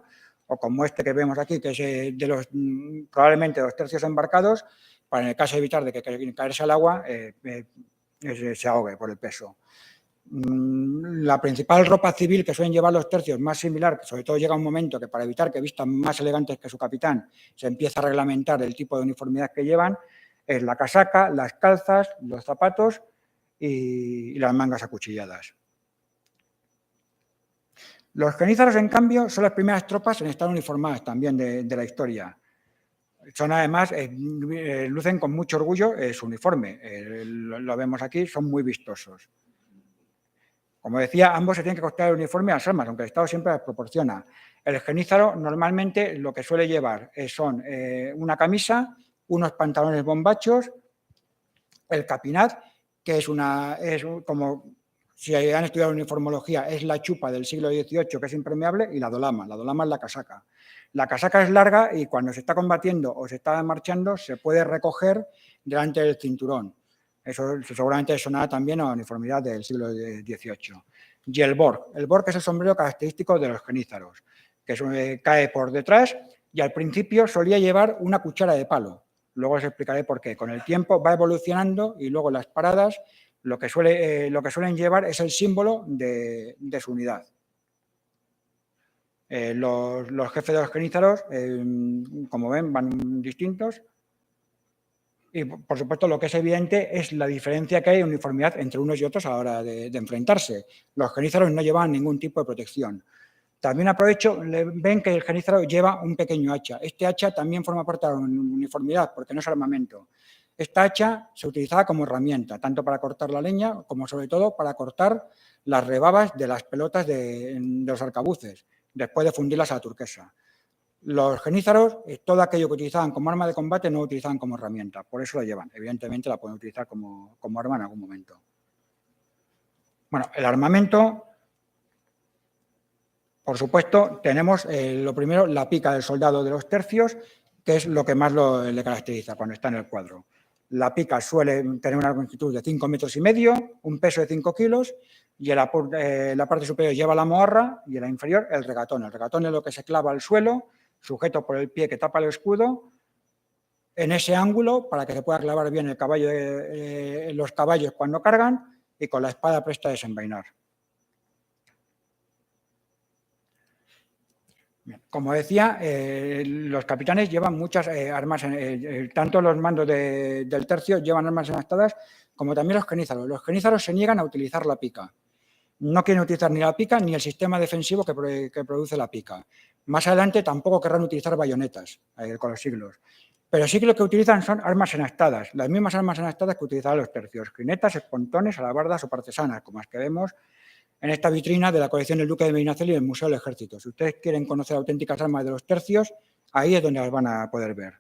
o como este que vemos aquí, que es probablemente de los tercios embarcados, para en el caso de evitar de que caerse al agua se ahogue por el peso. La principal ropa civil que suelen llevar los tercios, más similar, que sobre todo llega un momento que para evitar que vistan más elegantes que su capitán, se empieza a reglamentar el tipo de uniformidad que llevan, es la casaca, las calzas, los zapatos y las mangas acuchilladas. Los genízaros, en cambio, son las primeras tropas en estar uniformadas también de la historia. Son además, lucen con mucho orgullo su uniforme. Lo vemos aquí, son muy vistosos. Como decía, ambos se tienen que costar el uniforme a las armas, aunque el Estado siempre las proporciona. El genízaro normalmente lo que suele llevar son una camisa, unos pantalones bombachos, el capinat, que es como si han estudiado uniformología, es la chupa del siglo XVIII, que es impermeable, y la dolama. La dolama es la casaca. La casaca es larga y cuando se está combatiendo o se está marchando se puede recoger delante del cinturón. Eso seguramente sonará también a la uniformidad del siglo XVIII. Y el borg. El borg es el sombrero característico de los genízaros, que cae por detrás y al principio solía llevar una cuchara de palo. Luego os explicaré por qué. Con el tiempo va evolucionando y luego las paradas lo que suelen llevar es el símbolo de su unidad. Los jefes de los genízaros, como ven, van distintos. Y, por supuesto, lo que es evidente es la diferencia que hay en uniformidad entre unos y otros a la hora de enfrentarse. Los genízaros no llevaban ningún tipo de protección. También aprovecho, ven que el genízaro lleva un pequeño hacha. Este hacha también forma parte de la uniformidad porque no es armamento. Esta hacha se utilizaba como herramienta, tanto para cortar la leña como sobre todo para cortar las rebabas de las pelotas de los arcabuces, después de fundirlas a la turquesa. Los genízaros, todo aquello que utilizaban como arma de combate no lo utilizaban como herramienta, por eso lo llevan. Evidentemente la pueden utilizar como arma en algún momento. Bueno, el armamento, por supuesto, tenemos lo primero, la pica del soldado de los tercios, que es lo que más le caracteriza cuando está en el cuadro. La pica suele tener una longitud de 5,5 metros, un peso de 5 kilos, y en la parte superior lleva la moarra y en la inferior el regatón. El regatón es lo que se clava al suelo, sujeto por el pie que tapa el escudo, en ese ángulo para que se pueda clavar bien el caballo los caballos cuando cargan y con la espada presta a desenvainar. Bien, como decía, los capitanes llevan muchas armas, tanto los mandos del tercio llevan armas enhastadas como también los genízaros. Los genízaros se niegan a utilizar la pica. No quieren utilizar ni la pica ni el sistema defensivo que produce la pica. Más adelante tampoco querrán utilizar bayonetas con los siglos. Pero sí que lo que utilizan son armas enhastadas, las mismas armas enhastadas que utilizaban los tercios, jinetas, espontones, alabardas o partesanas, como las que vemos en esta vitrina de la colección del Duque de Medinaceli y del Museo del Ejército. Si ustedes quieren conocer auténticas armas de los tercios, ahí es donde las van a poder ver.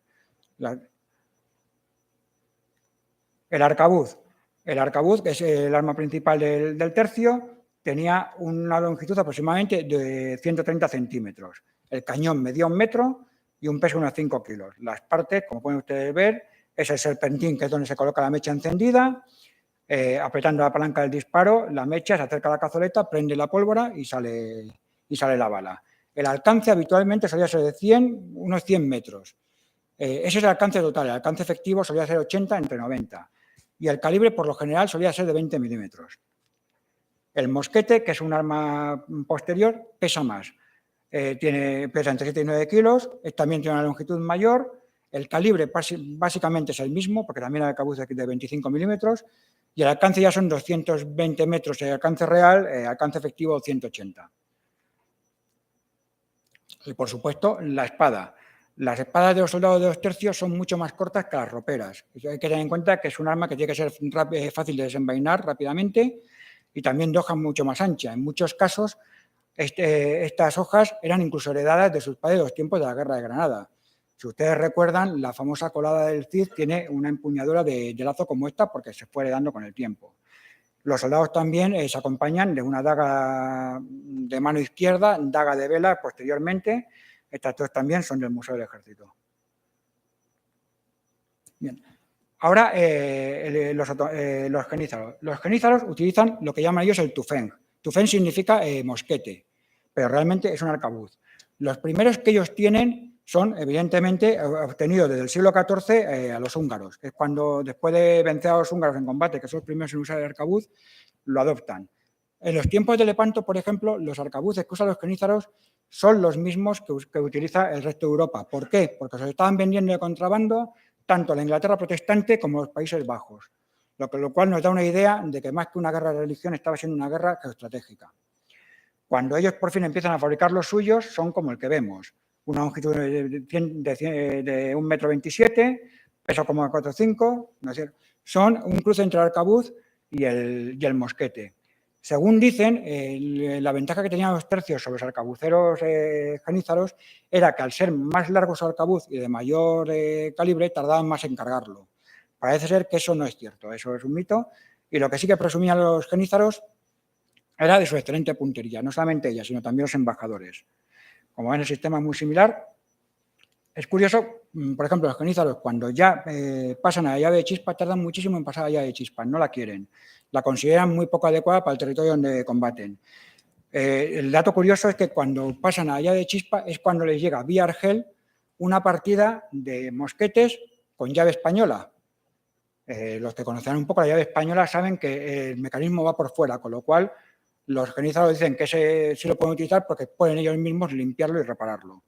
El arcabuz. El arcabuz, que es el arma principal del tercio, tenía una longitud aproximadamente de 130 centímetros. El cañón medía 1 metro y un peso de unos 5 kilos. Las partes, como pueden ustedes ver, es el serpentín, que es donde se coloca la mecha encendida. Apretando la palanca del disparo, la mecha se acerca a la cazoleta, prende la pólvora y sale la bala. El alcance habitualmente solía ser de unos 100 metros. Ese es el alcance total. El alcance efectivo solía ser 80 entre 90. Y el calibre, por lo general, solía ser de 20 milímetros. El mosquete, que es un arma posterior, pesa más. Pesa entre 7 y 9 kilos, también tiene una longitud mayor. El calibre básicamente es el mismo, porque también hay arcabuz de 25 milímetros. Y el alcance ya son 220 metros de alcance real, alcance efectivo 180. Y, por supuesto, la espada. Las espadas de los soldados de los tercios son mucho más cortas que las roperas. Hay que tener en cuenta que es un arma que tiene que ser fácil de desenvainar rápidamente y también de hoja mucho más ancha. En muchos casos, estas hojas eran incluso heredadas de sus padres de los tiempos de la Guerra de Granada. Si ustedes recuerdan, la famosa colada del Cid tiene una empuñadura de lazo como esta porque se fue heredando con el tiempo. Los soldados también se acompañan de una daga de mano izquierda, daga de vela posteriormente. Estas dos también son del Museo del Ejército. Bien. Ahora, los genízaros. Los genízaros utilizan lo que llaman ellos el tufén. Tufén significa mosquete, pero realmente es un arcabuz. Los primeros que ellos tienen son, evidentemente, obtenidos desde el siglo XIV a los húngaros. Es cuando, después de vencer a los húngaros en combate, que son los primeros en usar el arcabuz, lo adoptan. En los tiempos de Lepanto, por ejemplo, los arcabuces que usan los genízaros son los mismos que utiliza el resto de Europa. ¿Por qué? Porque se estaban vendiendo de contrabando tanto la Inglaterra protestante como los Países Bajos, lo cual nos da una idea de que más que una guerra de religión estaba siendo una guerra geoestratégica. Cuando ellos por fin empiezan a fabricar los suyos, son como el que vemos. Una longitud de 1,27 m, peso como 4,5 m, son un cruce entre el arcabuz y el mosquete. Según dicen, la ventaja que tenían los tercios sobre los arcabuceros genízaros era que al ser más largo su arcabuz y de mayor calibre, tardaban más en cargarlo. Parece ser que eso no es cierto, eso es un mito, y lo que sí que presumían los genízaros era de su excelente puntería, no solamente ella, sino también los embajadores. Como ven, el sistema es muy similar. Es curioso, por ejemplo, los genízaros, cuando ya pasan a la llave de chispa, tardan muchísimo en pasar a la llave de chispa, no la quieren. La consideran muy poco adecuada para el territorio donde combaten. El dato curioso es que cuando pasan a la llave de chispa es cuando les llega vía Argel una partida de mosquetes con llave española. Los que conocen un poco la llave española saben que el mecanismo va por fuera, con lo cual los genízaros dicen que ese sí lo pueden utilizar porque pueden ellos mismos limpiarlo y repararlo.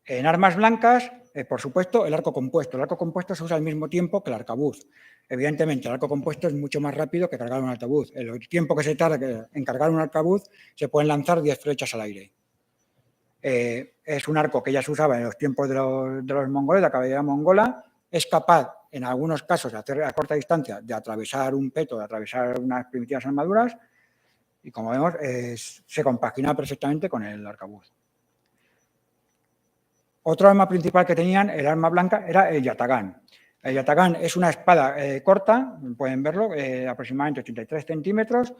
En armas blancas, por supuesto, el arco compuesto. El arco compuesto se usa al mismo tiempo que el arcabuz. Evidentemente, el arco compuesto es mucho más rápido que cargar un arcabuz. El tiempo que se tarda en cargar un arcabuz, se pueden lanzar 10 flechas al aire. Es un arco que ya se usaba en los tiempos de los mongoles, de la caballería mongola. Es capaz, en algunos casos, de hacer a corta distancia, de atravesar un peto, de atravesar unas primitivas armaduras. Y como vemos, se compagina perfectamente con el arcabuz. Otro arma principal que tenían, el arma blanca, era el yatagán. El yatagán es una espada corta, pueden verlo, aproximadamente 83 centímetros,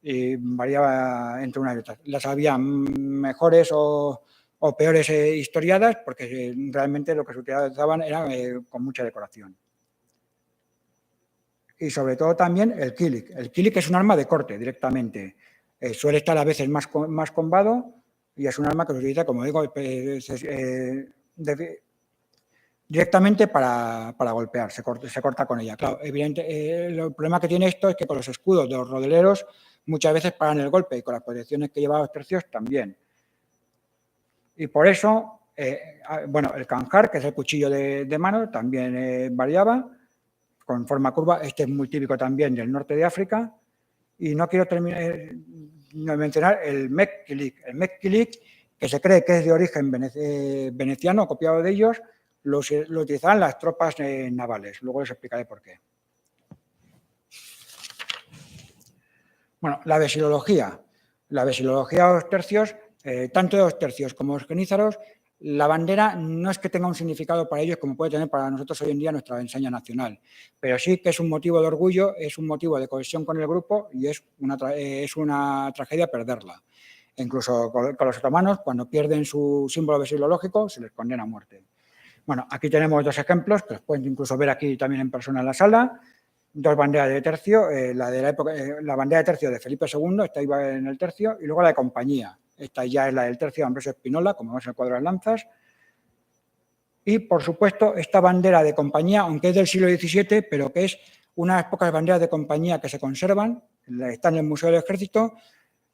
y variaba entre unas y otras. Las había mejores o peores historiadas, porque realmente lo que se utilizaban era con mucha decoración. Y sobre todo también el kilik. El kilik es un arma de corte directamente. Suele estar a veces más combado, y es un arma que se utiliza, como digo, directamente para golpear, se corta con ella. Claro, evidente, el problema que tiene esto es que con los escudos de los rodeleros muchas veces paran el golpe, y con las protecciones que llevan los tercios también. Y por eso, bueno, el kanjar, que es el cuchillo de mano, también variaba con forma curva. Este es muy típico también del norte de África. Y no quiero terminar de mencionar el mekkilik. El mekkilik, que se cree que es de origen veneciano, copiado de ellos, lo utilizaban las tropas navales. Luego les explicaré por qué. Bueno, la vesilología. La vesilología de los tercios, tanto de los tercios como de los genízaros, la bandera no es que tenga un significado para ellos como puede tener para nosotros hoy en día nuestra enseña nacional, pero sí que es un motivo de orgullo, es un motivo de cohesión con el grupo, y es una tragedia perderla. Incluso con los otomanos, cuando pierden su símbolo vesilológico, se les condena a muerte. Bueno, aquí tenemos dos ejemplos, que los pueden incluso ver aquí también en persona en la sala. Dos banderas de tercio, la bandera de tercio de Felipe II, esta iba en el tercio, y luego la de compañía. Esta ya es la del tercio de Ambrosio Spinola, como vemos en el cuadro de las lanzas. Y, por supuesto, esta bandera de compañía, aunque es del siglo XVII, pero que es una de las pocas banderas de compañía que se conservan, está en el Museo del Ejército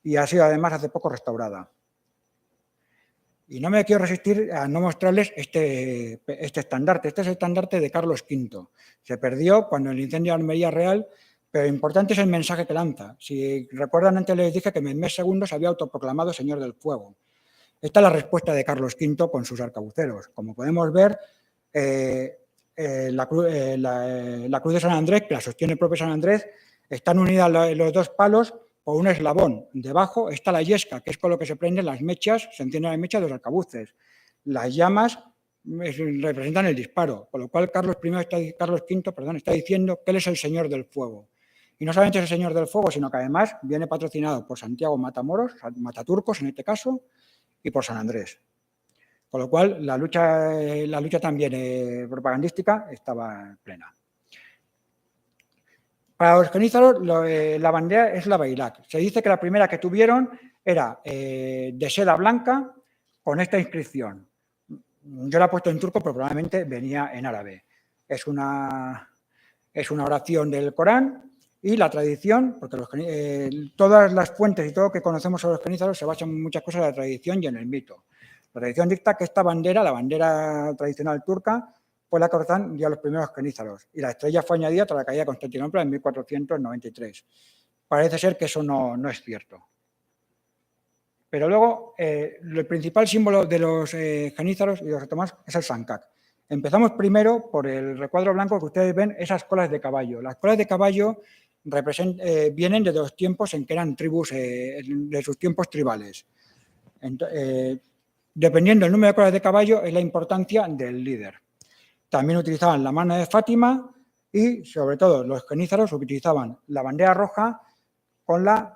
y ha sido además hace poco restaurada. Y no me quiero resistir a no mostrarles este estandarte. Este es el estandarte de Carlos V. Se perdió cuando el incendio de Almería Real, pero importante es el mensaje que lanza. Si recuerdan, antes les dije que Mehmed II se había autoproclamado Señor del Fuego. Esta es la respuesta de Carlos V con sus arcabuceros. Como podemos ver, la cruz de San Andrés, que la sostiene el propio San Andrés, están unidas los dos palos por un eslabón. Debajo está la yesca, que es con lo que se prenden las mechas, se encienden las mechas de los arcabuces. Las llamas representan el disparo, con lo cual Carlos V está diciendo que él es el Señor del Fuego. Y no solamente es el Señor del Fuego, sino que además viene patrocinado por Santiago Matamoros, Mataturcos en este caso, y por San Andrés. Con lo cual la lucha también propagandística estaba plena. Para los genízaros, la bandera es la Bailac. Se dice que la primera que tuvieron era de seda blanca con esta inscripción. Yo la he puesto en turco, pero probablemente venía en árabe. Es una oración del Corán, y la tradición, porque todas las fuentes y todo lo que conocemos sobre los genízaros se basan en muchas cosas de la tradición y en el mito. La tradición dicta que esta bandera, la bandera tradicional turca, fue la que cortaron ya los primeros genízaros, y la estrella fue añadida tras la caída de Constantinopla en 1493. Parece ser que eso no es cierto. Pero luego, el principal símbolo de los genízaros y los otomanos es el sancak. Empezamos primero por el recuadro blanco que ustedes ven, esas colas de caballo. Las colas de caballo vienen de los tiempos en que eran tribus, de sus tiempos tribales. Dependiendo del número de colas de caballo es la importancia del líder. También utilizaban la mano de Fátima y, sobre todo, los genízaros utilizaban la bandera roja con la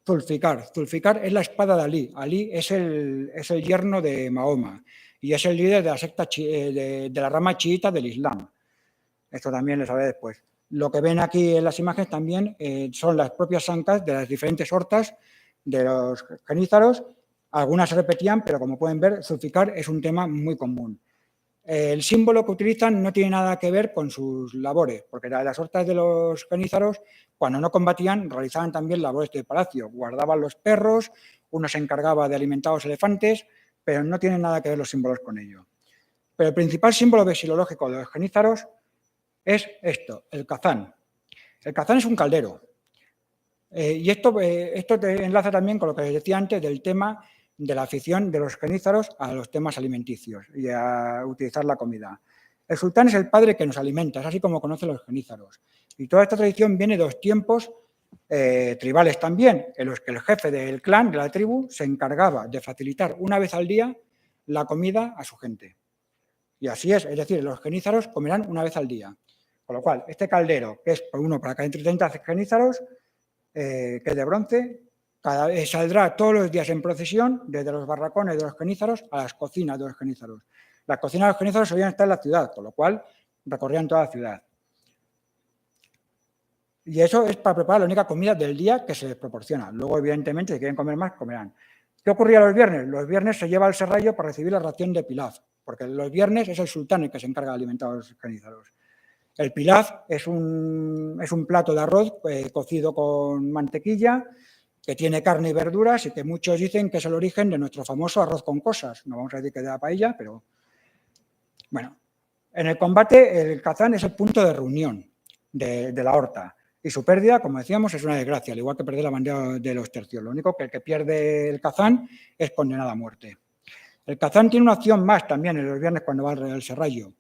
Zulfikar. Zulfikar es la espada de Ali. Ali es el yerno de Mahoma y es el líder de la secta de la rama chiita del Islam. Esto también lo sabré después. Lo que ven aquí en las imágenes también son las propias sancas de las diferentes hortas de los genízaros. Algunas se repetían, pero como pueden ver, Zulfikar es un tema muy común. El símbolo que utilizan no tiene nada que ver con sus labores, porque las hortas de los genízaros, cuando no combatían, realizaban también labores de palacio. Guardaban los perros, uno se encargaba de alimentar a los elefantes, pero no tienen nada que ver los símbolos con ello. Pero el principal símbolo vexilológico de los genízaros es esto, el kazán. El kazán es un caldero. Y esto te enlaza también con lo que les decía antes del tema de la afición de los genízaros a los temas alimenticios y a utilizar la comida. El sultán es el padre que nos alimenta, es así como conocen los genízaros. Y toda esta tradición viene de los tiempos tribales también, en los que el jefe del clan, de la tribu, se encargaba de facilitar una vez al día la comida a su gente. Y así es decir, los genízaros comerán una vez al día. Con lo cual, este caldero, que es por uno para cada entre 30 genízaros, que es de bronce, saldrá todos los días en procesión desde los barracones de los genízaros a las cocinas de los genízaros. Las cocinas de los genízaros solían estar en la ciudad, con lo cual recorrían toda la ciudad. Y eso es para preparar la única comida del día que se les proporciona. Luego, evidentemente, si quieren comer más, comerán. ¿Qué ocurría los viernes? Los viernes se lleva al serrallo para recibir la ración de pilaf, porque los viernes es el sultán el que se encarga de alimentar a los genízaros. El pilaf es un plato de arroz cocido con mantequilla, que tiene carne y verduras y que muchos dicen que es el origen de nuestro famoso arroz con cosas. No vamos a decir que de la paella, pero bueno. En el combate, el kazán es el punto de reunión de la horta y su pérdida, como decíamos, es una desgracia, al igual que perder la bandera de los tercios. Lo único que el que pierde el kazán es condenado a muerte. El kazán tiene una opción más también en los viernes cuando va al serrallo.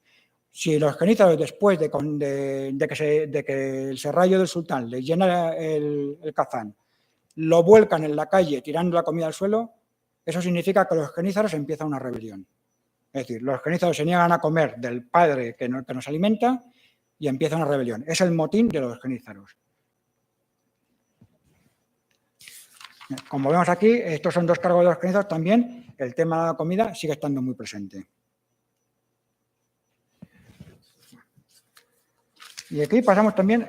Si los genízaros, después de que el serrallo del sultán les llena el kazán, lo vuelcan en la calle tirando la comida al suelo, eso significa que los genízaros empiezan una rebelión. Es decir, los genízaros se niegan a comer del padre que nos alimenta y empieza una rebelión. Es el motín de los genízaros. Como vemos aquí, estos son dos cargos de los genízaros también. El tema de la comida sigue estando muy presente. Y aquí pasamos también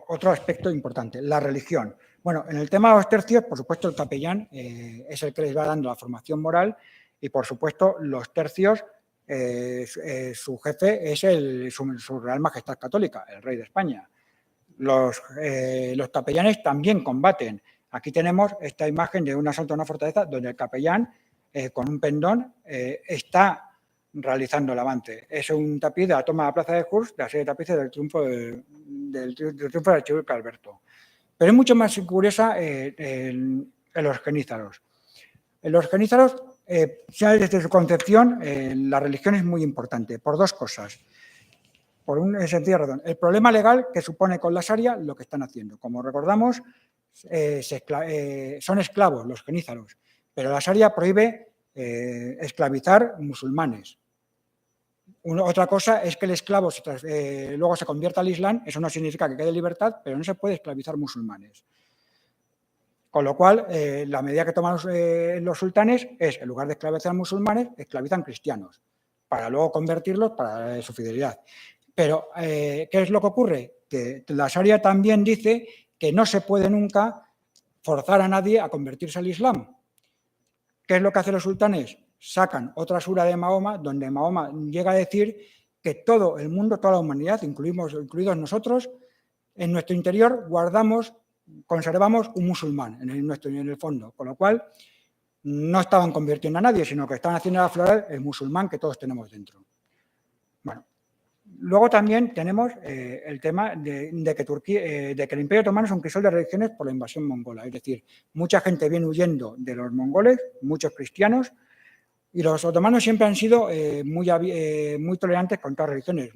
otro aspecto importante, la religión. Bueno, en el tema de los tercios, por supuesto, el capellán es el que les va dando la formación moral y, por supuesto, los tercios, su jefe es su Real Majestad Católica, el Rey de España. Los capellanes también combaten. Aquí tenemos esta imagen de un asalto a una fortaleza donde el capellán, con un pendón, está realizando el avance. Es un tapiz de la toma de la plaza de Hurst, de la serie de tapices del triunfo del archiduque Alberto. Pero es mucho más curiosa en los genízaros. En los genízaros, desde su concepción, la religión es muy importante, por dos cosas. Por una sencilla razón. El problema legal que supone con la Sharia lo que están haciendo. Como recordamos, son esclavos los genízaros, pero la Sharia prohíbe esclavizar musulmanes. Otra cosa es que el esclavo luego se convierta al Islam, eso no significa que quede libertad, pero no se puede esclavizar musulmanes. Con lo cual, la medida que toman los sultanes es, en lugar de esclavizar musulmanes, esclavizan cristianos, para luego convertirlos para su fidelidad. Pero, ¿qué es lo que ocurre? Que la Sharia también dice que no se puede nunca forzar a nadie a convertirse al Islam. ¿Qué es lo que hacen los sultanes? Sacan otra sura de Mahoma, donde Mahoma llega a decir que todo el mundo, toda la humanidad, incluidos nosotros, en nuestro interior conservamos un musulmán en el fondo, con lo cual no estaban convirtiendo a nadie, sino que estaban haciendo aflorar el musulmán que todos tenemos dentro. Bueno, Luego también tenemos el tema de que el Imperio Otomano es un crisol de religiones por la invasión mongola. Es decir, mucha gente viene huyendo de los mongoles, muchos cristianos, y los otomanos siempre han sido muy tolerantes con todas las religiones.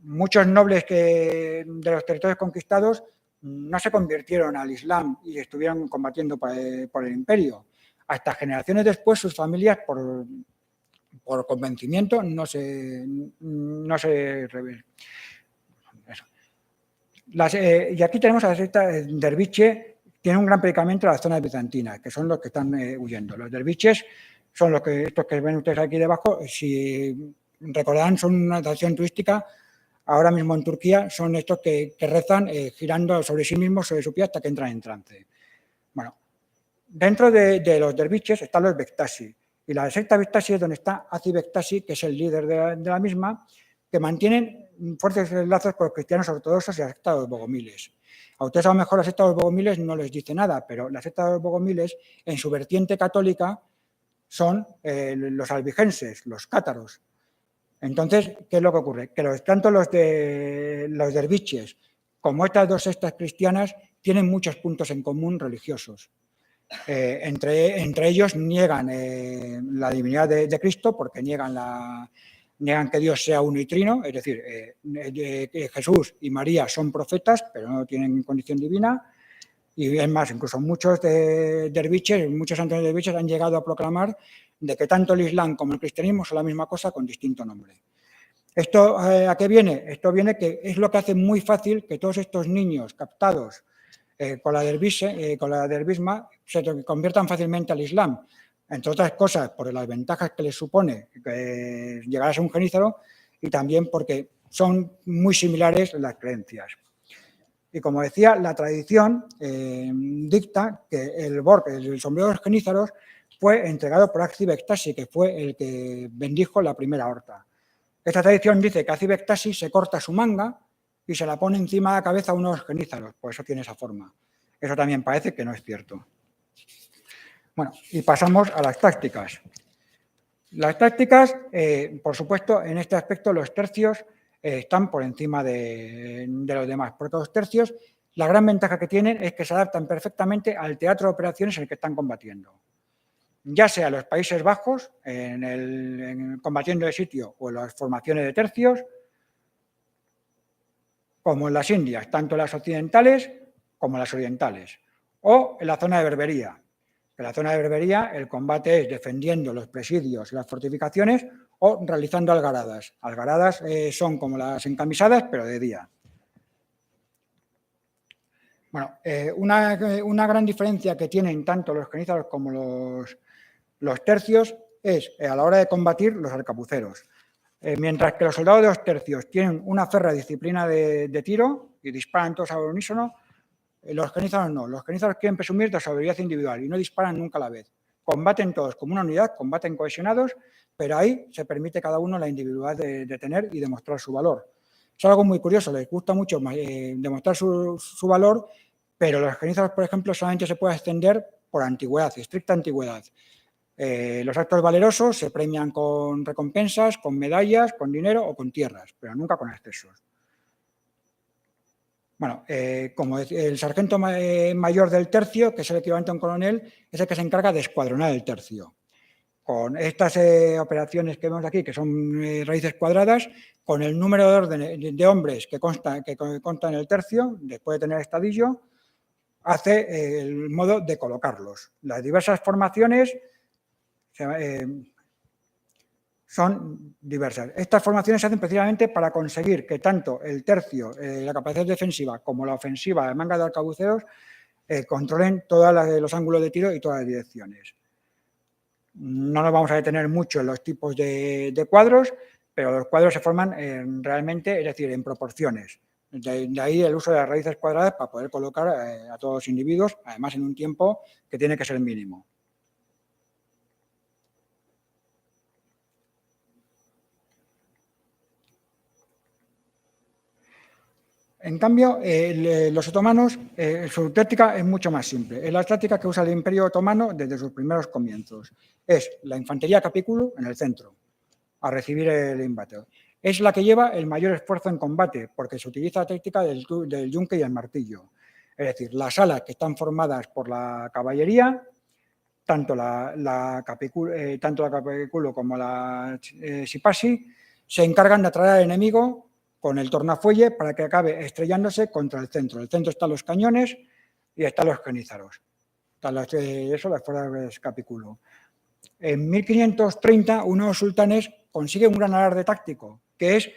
Muchos nobles de los territorios conquistados no se convirtieron al Islam y estuvieron combatiendo por el imperio. Hasta generaciones después, sus familias, por convencimiento, no se rebelaron. Y aquí tenemos a la secta derviche. Tiene un gran predicamento en la zona bizantina, que son los que están huyendo. Los derviches son estos que ven ustedes aquí debajo. Si recordarán, son una atracción turística. Ahora mismo en Turquía son estos que rezan girando sobre sí mismos, sobre su pie, hasta que entran en trance. Bueno, dentro de los derviches están los Bektasi. Y la secta Bektasi es donde está Azi Bektasi, que es el líder de la misma, que mantienen fuertes lazos con los cristianos ortodoxos y la secta de los bogomiles. A ustedes a lo mejor la secta de los bogomiles no les dice nada, pero la secta de los bogomiles, en su vertiente católica, son los albigenses, los cátaros. Entonces, ¿qué es lo que ocurre? Que tanto los derviches como estas dos sectas cristianas tienen muchos puntos en común religiosos. Entre ellos niegan la divinidad de Cristo, porque niegan que Dios sea uno y trino, es decir, Jesús y María son profetas, pero no tienen condición divina. Y es más, incluso muchos derviches, muchos santos derviches han llegado a proclamar de que tanto el Islam como el cristianismo son la misma cosa con distinto nombre. ¿Esto a qué viene? Esto viene que es lo que hace muy fácil que todos estos niños captados con la dervisma se conviertan fácilmente al Islam, entre otras cosas por las ventajas que les supone llegar a ser un genízaro y también porque son muy similares las creencias. Y como decía, la tradición dicta que el sombrero de los genízaros fue entregado por Azi Bektasi, que fue el que bendijo la primera horta. Esta tradición dice que Azi Bektasi se corta su manga y se la pone encima de la cabeza a uno de los genízaros, por eso tiene esa forma. Eso también parece que no es cierto. Bueno, y pasamos a las tácticas. Las tácticas, por supuesto, en este aspecto los tercios están por encima de los demás, porque los tercios, la gran ventaja que tienen es que se adaptan perfectamente al teatro de operaciones en el que están combatiendo. Ya sea en los Países Bajos, combatiendo de sitio, o en las formaciones de tercios, como en las Indias, tanto las occidentales como las orientales, o en la zona de Berbería. En la zona de Berbería el combate es defendiendo los presidios y las fortificaciones o realizando algaradas. Algaradas son como las encamisadas, pero de día. Bueno, una gran diferencia que tienen tanto los genízaros como los tercios es a la hora de combatir los arcabuceros. Mientras que los soldados de los tercios tienen una férrea disciplina de tiro y disparan todos al unísono, los genízaros no. Los genízaros quieren presumir de su habilidad individual y no disparan nunca a la vez. Combaten todos como una unidad, combaten cohesionados, pero ahí se permite cada uno la individualidad de tener y demostrar su valor. Es algo muy curioso, les gusta mucho demostrar su valor, pero los genízaros, por ejemplo, solamente se puede ascender por antigüedad, estricta antigüedad. Los actos valerosos se premian con recompensas, con medallas, con dinero o con tierras, pero nunca con excesos. Bueno, como el sargento mayor del tercio, que es el equivalente a un coronel, es el que se encarga de escuadronar el tercio. Con estas operaciones que vemos aquí, que son raíces cuadradas, con el número de hombres que consta en el tercio, después de tener estadillo, hace el modo de colocarlos. Las diversas formaciones son diversas. Estas formaciones se hacen precisamente para conseguir que tanto el tercio, la capacidad defensiva, como la ofensiva, la manga de arcabuceros, controlen todos los ángulos de tiro y todas las direcciones. No nos vamos a detener mucho en los tipos de cuadros, pero los cuadros se forman realmente, es decir, en proporciones. De ahí el uso de las raíces cuadradas para poder colocar a todos los individuos, además en un tiempo que tiene que ser mínimo. En cambio, los otomanos, su táctica es mucho más simple. Es la táctica que usa el Imperio Otomano desde sus primeros comienzos. Es la infantería capículo en el centro, a recibir el embate. Es la que lleva el mayor esfuerzo en combate, porque se utiliza la táctica del yunque y el martillo. Es decir, las alas que están formadas por la caballería, tanto la capiculo como la sipasi, se encargan de atraer al enemigo con el tornafuelle para que acabe estrellándose contra el centro. En el centro están los cañones y están los genízaros. Están las fuerzas capiculo. En 1530, unos sultanes consiguen un gran alarde táctico, que es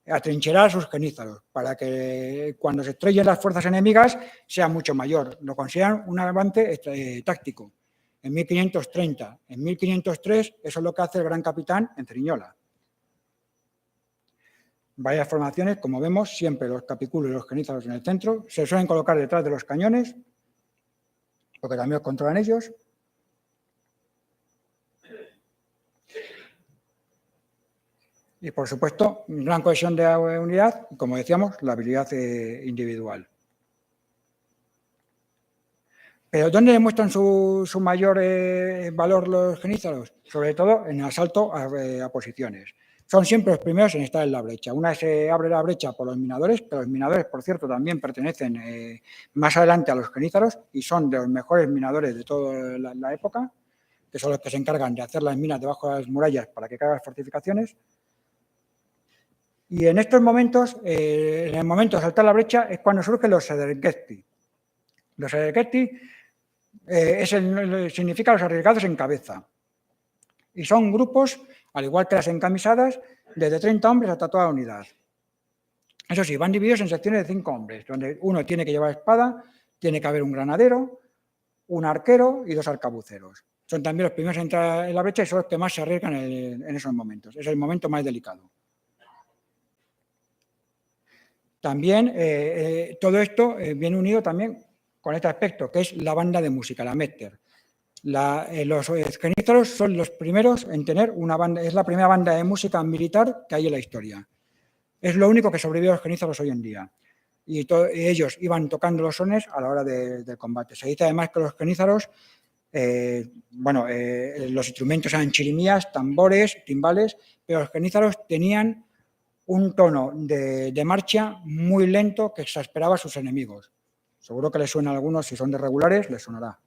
atrincherar a sus genízaros, para que cuando se estrellen las fuerzas enemigas sea mucho mayor. Lo consideran un avance táctico. En 1530, en 1503, eso es lo que hace el gran capitán en Cerignola. Varias formaciones, como vemos, siempre los capiculos y los genízaros en el centro, se suelen colocar detrás de los cañones, porque también los controlan ellos. Y, por supuesto, gran cohesión de unidad, y, como decíamos, la habilidad individual. ¿Pero dónde demuestran su mayor valor los genízaros? Sobre todo en el asalto a posiciones. Son siempre los primeros en estar en la brecha. Una vez se abre la brecha por los minadores, pero los minadores, por cierto, también pertenecen más adelante a los genízaros y son de los mejores minadores de toda la época, que son los que se encargan de hacer las minas debajo de las murallas para que caigan las fortificaciones. Y en estos momentos, en el momento de saltar la brecha, es cuando surgen los sedergetti. Los sedergetti significa los arriesgados en cabeza. Y son grupos, al igual que las encamisadas, desde 30 hombres hasta toda la unidad. Eso sí, van divididos en secciones de 5 hombres, donde uno tiene que llevar espada, tiene que haber un granadero, un arquero y 2 arcabuceros. Son también los primeros en entrar en la brecha y son los que más se arriesgan en esos momentos. Es el momento más delicado. También todo esto viene unido también con este aspecto, que es la banda de música, la Metter. Los genízaros son los primeros en tener una banda, es la primera banda de música militar que hay en la historia. Es lo único que sobrevive a los genízaros hoy en día. Y ellos iban tocando los sones a la hora del combate. Se dice además que los genízaros, los instrumentos eran chirimías, tambores, timbales, pero los genízaros tenían un tono de marcha muy lento que exasperaba a sus enemigos. Seguro que les suena a algunos, si son de regulares, les sonará.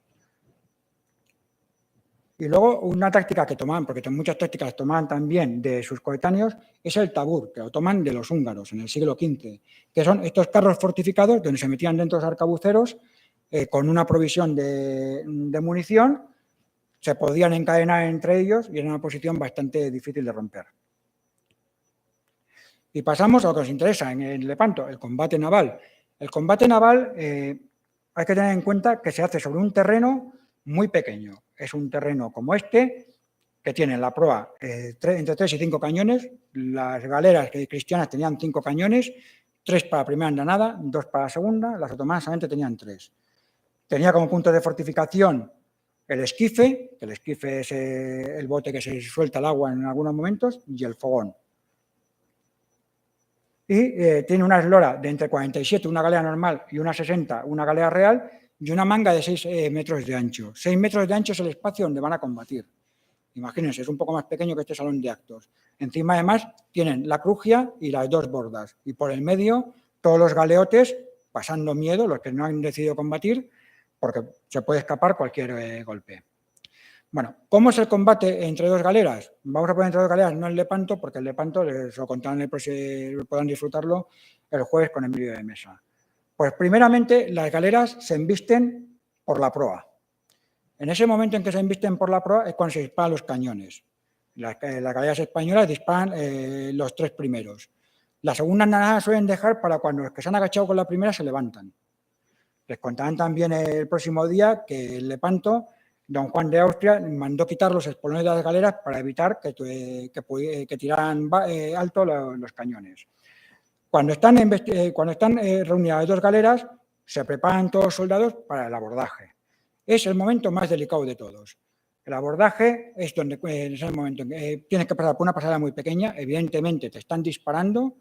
Y luego una táctica que toman, porque muchas tácticas toman también de sus coetáneos, es el tabur, que lo toman de los húngaros en el siglo XV, que son estos carros fortificados donde se metían dentro los arcabuceros con una provisión de munición, se podían encadenar entre ellos y era una posición bastante difícil de romper. Y pasamos a lo que nos interesa en el Lepanto, el combate naval. El combate naval hay que tener en cuenta que se hace sobre un terreno muy pequeño. Es un terreno como este, que tiene en la proa entre 3 y 5 cañones. Las galeras cristianas tenían 5 cañones, 3 para la primera andanada, 2 para la segunda. Las otomanas solamente tenían 3. Tenía como punto de fortificación el esquife, que el esquife es el bote que se suelta al agua en algunos momentos, y el fogón. Y tiene una eslora de entre 47, una galera normal, y una 60, una galera real, y una manga de 6 metros de ancho. 6 metros de ancho es el espacio donde van a combatir. Imagínense, es un poco más pequeño que este salón de actos. Encima, además, tienen la crugia y las 2 bordas. Y por el medio, todos los galeotes, pasando miedo, los que no han decidido combatir, porque se puede escapar cualquier golpe. Bueno, ¿cómo es el combate entre 2 galeras? Vamos a poner entre 2 galeras, no el Lepanto, porque el Lepanto les lo contarán, podrán disfrutarlo el jueves con Emilio de Mesa. Pues primeramente las galeras se embisten por la proa. En ese momento en que se embisten por la proa es cuando se disparan los cañones. Las galeras españolas disparan los 3 primeros. La segunda andanada suelen dejar para cuando los que se han agachado con la primera se levantan. Les contarán también el próximo día que el Lepanto, don Juan de Austria, mandó quitar los espolones de las galeras para evitar que tiraran alto los cañones. Cuando están reunidas las 2 galeras, se preparan todos los soldados para el abordaje. Es el momento más delicado de todos. El abordaje es el momento en que tienes que pasar por una pasada muy pequeña, evidentemente te están disparando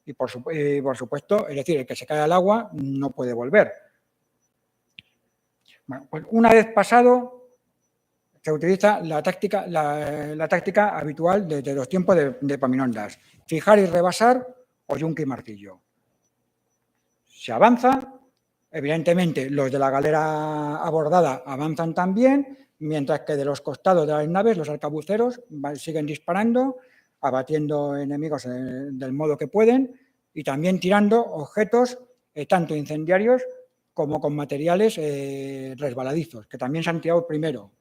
y por supuesto, es decir, el que se cae al agua no puede volver. Bueno, pues una vez pasado se utiliza la táctica habitual desde los tiempos de Epaminondas: fijar y rebasar o yunque y martillo. Se avanza, evidentemente los de la galera abordada avanzan también, mientras que de los costados de las naves los arcabuceros siguen disparando, abatiendo enemigos del modo que pueden y también tirando objetos tanto incendiarios como con materiales resbaladizos, que también se han tirado primero.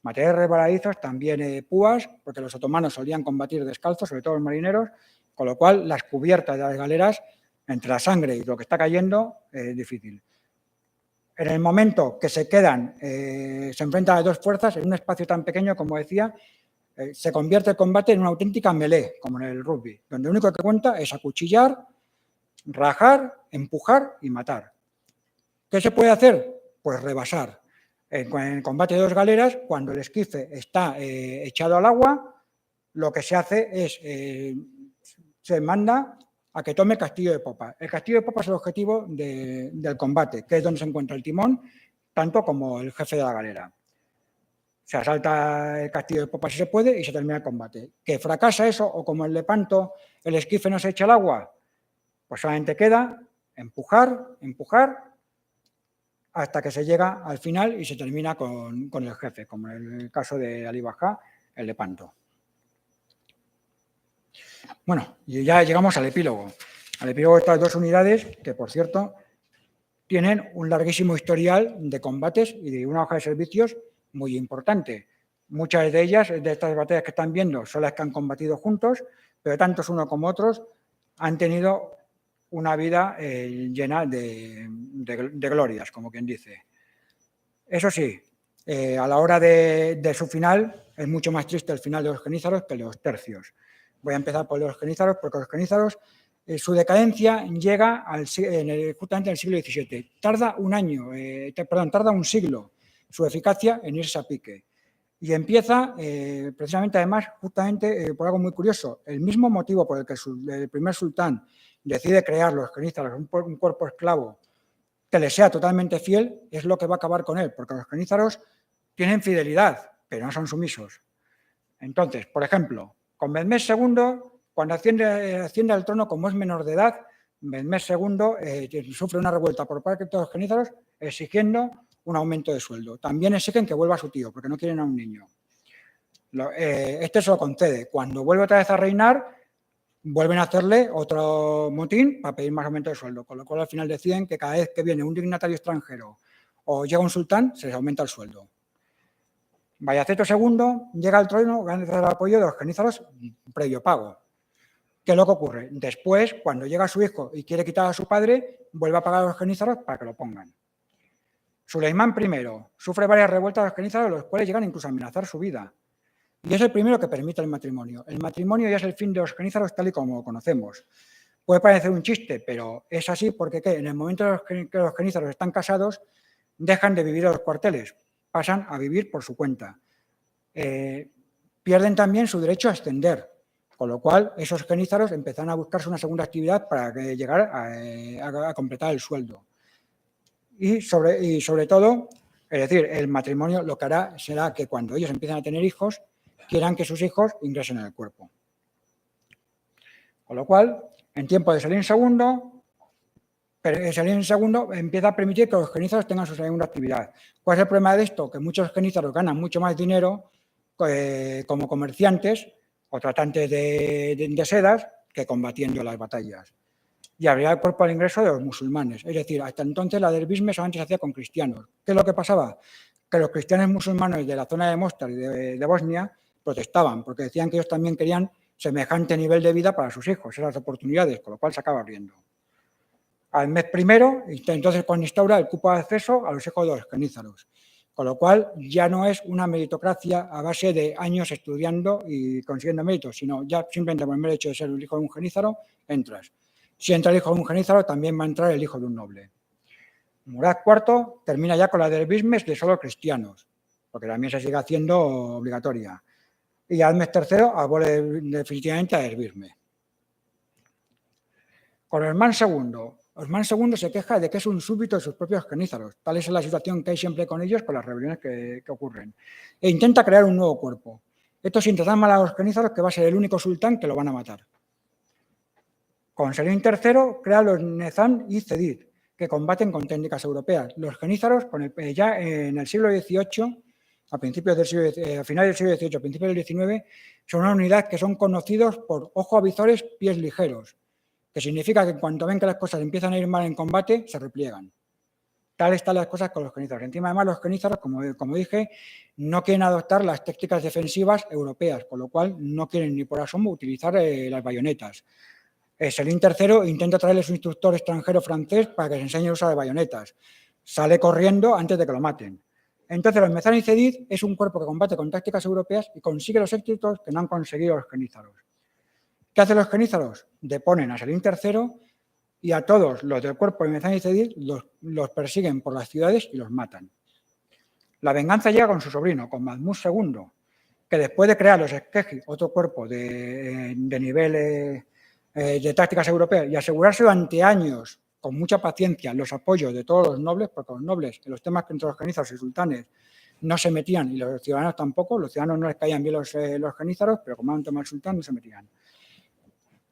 Materiales resbaladizos, también púas, porque los otomanos solían combatir descalzos, sobre todo los marineros, con lo cual las cubiertas de las galeras, entre la sangre y lo que está cayendo, es difícil. En el momento que se quedan, se enfrentan las dos fuerzas en un espacio tan pequeño, como decía, se convierte el combate en una auténtica melee, como en el rugby, donde lo único que cuenta es acuchillar, rajar, empujar y matar. ¿Qué se puede hacer? Pues rebasar. En el combate de dos galeras, cuando el esquife está echado al agua, lo que se hace es, se manda a que tome el castillo de popa. El castillo de popa es el objetivo del combate, que es donde se encuentra el timón, tanto como el jefe de la galera. Se asalta el castillo de popa si se puede y se termina el combate. ¿Que fracasa eso o como el Lepanto el esquife no se echa al agua? Pues solamente queda empujar, hasta que se llega al final y se termina con el jefe, como en el caso de Ali Bajá, el Lepanto. Bueno, y ya llegamos al epílogo. Al epílogo de estas dos unidades, que por cierto tienen un larguísimo historial de combates y de una hoja de servicios muy importante. Muchas de ellas, de estas batallas que están viendo, son las que han combatido juntos, pero tantos unos como otros han tenido una vida llena de glorias, como quien dice. Eso sí, a la hora de su final, es mucho más triste el final de los genízaros que los tercios. Voy a empezar por los genízaros, porque los genízaros, su decadencia llega justamente en el siglo XVII. Tarda un siglo su eficacia en irse a pique. Y empieza precisamente, además, justamente por algo muy curioso. El mismo motivo por el que el primer sultán decide crear los genízaros, un cuerpo esclavo que le sea totalmente fiel, es lo que va a acabar con él, porque los genízaros tienen fidelidad, pero no son sumisos. Entonces, por ejemplo, con Mehmed II, cuando asciende al trono, como es menor de edad, Mehmed II sufre una revuelta por parte de los genízaros exigiendo un aumento de sueldo. También exigen que vuelva a su tío, porque no quieren a un niño. Este se lo concede. Cuando vuelve otra vez a reinar, vuelven a hacerle otro motín para pedir más aumento de sueldo, con lo cual al final deciden que cada vez que viene un dignatario extranjero o llega un sultán, se les aumenta el sueldo. Bayaceto II llega al trono gracias al apoyo de los genízaros previo pago. ¿Qué es lo que ocurre? Después, cuando llega su hijo y quiere quitar a su padre, vuelve a pagar a los genízaros para que lo pongan. Suleimán I sufre varias revueltas de los genízaros, los cuales llegan incluso a amenazar su vida. Y es el primero que permite el matrimonio. El matrimonio ya es el fin de los genízaros tal y como lo conocemos. Puede parecer un chiste, pero es así porque en el momento en que los genízaros están casados, dejan de vivir en los cuarteles, pasan a vivir por su cuenta. Pierden también su derecho a ascender, con lo cual esos genízaros empiezan a buscarse una segunda actividad para llegar a completar el sueldo. Y sobre todo, es decir, el matrimonio lo que hará será que cuando ellos empiezan a tener hijos, quieran que sus hijos ingresen en el cuerpo. Con lo cual, en tiempo de Selim II empieza a permitir que los genízaros tengan su segunda actividad. ¿Cuál es el problema de esto? Que muchos genízaros ganan mucho más dinero como comerciantes o tratantes de sedas que combatiendo las batallas. Y abría el cuerpo al ingreso de los musulmanes. Es decir, hasta entonces la dervisme solamente se hacía con cristianos. ¿Qué es lo que pasaba? Que los cristianos musulmanes de la zona de Mostar y de Bosnia protestaban porque decían que ellos también querían semejante nivel de vida para sus hijos, esas oportunidades, con lo cual se acaba abriendo. Ahmed I, entonces, instaura el cupo de acceso a los hijos de los genízaros, con lo cual ya no es una meritocracia a base de años estudiando y consiguiendo méritos, sino ya simplemente por el mero hecho de ser el hijo de un genízaro, entras. Si entra el hijo de un genízaro, también va a entrar el hijo de un noble. Murad IV termina ya con la dervismes de solo cristianos, porque también se sigue haciendo obligatoria. Y Ahmed III abole definitivamente a dervisme. Con Osman II, Osman II se queja de que es un súbdito de sus propios genízaros. Tal es la situación que hay siempre con ellos, con las rebeliones que ocurren. E intenta crear un nuevo cuerpo. Esto sin tratar mal a los genízaros, que va a ser el único sultán que lo van a matar. Con Selim III crea los Nezán y Cedid, que combaten con técnicas europeas. Los genízaros, ya en el siglo XVIII, a finales del siglo XVIII, a principios del XIX, son una unidad que son conocidos por ojos avizores, pies ligeros, que significa que en cuanto ven que las cosas empiezan a ir mal en combate, se repliegan. Tal están las cosas con los genízaros. Encima, además, los genízaros, como dije, no quieren adoptar las tácticas defensivas europeas, con lo cual no quieren ni por asomo utilizar las bayonetas. Selim III intenta traerles un instructor extranjero francés para que les enseñe a usar bayonetas. Sale corriendo antes de que lo maten. Entonces, los Nezán y Cedid es un cuerpo que combate con tácticas europeas y consigue los éxitos que no han conseguido los genízaros. ¿Qué hacen los genízaros? Deponen a Selim III y a todos los del cuerpo de Nezán y Cedid los persiguen por las ciudades y los matan. La venganza llega con su sobrino, con Mahmud II, que después de crear los Esqueji, otro cuerpo de nivel de tácticas europeas, y asegurarse durante años, con mucha paciencia, los apoyos de todos los nobles, porque los nobles, en los temas que entre los genízaros y sultanes no se metían, y los ciudadanos tampoco, los ciudadanos no les caían bien los genízaros, pero como era un tema del sultán, no se metían.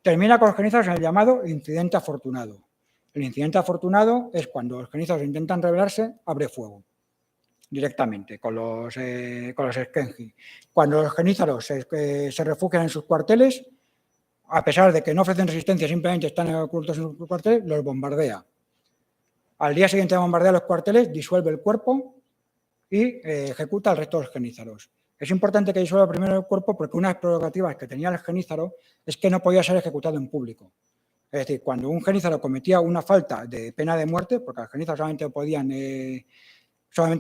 Termina con los genízaros en el llamado incidente afortunado. El incidente afortunado es cuando los genízaros intentan rebelarse, abre fuego directamente con los Esquenji. Cuando los genízaros se refugian en sus cuarteles, a pesar de que no ofrecen resistencia, simplemente están ocultos en sus cuarteles, los bombardea. Al día siguiente de bombardear los cuarteles, disuelve el cuerpo y ejecuta al resto de los genízaros. Es importante que disuelva primero el cuerpo porque una de las prerrogativas que tenía el genízaro es que no podía ser ejecutado en público. Es decir, cuando un genízaro cometía una falta de pena de muerte, porque los genízaros solamente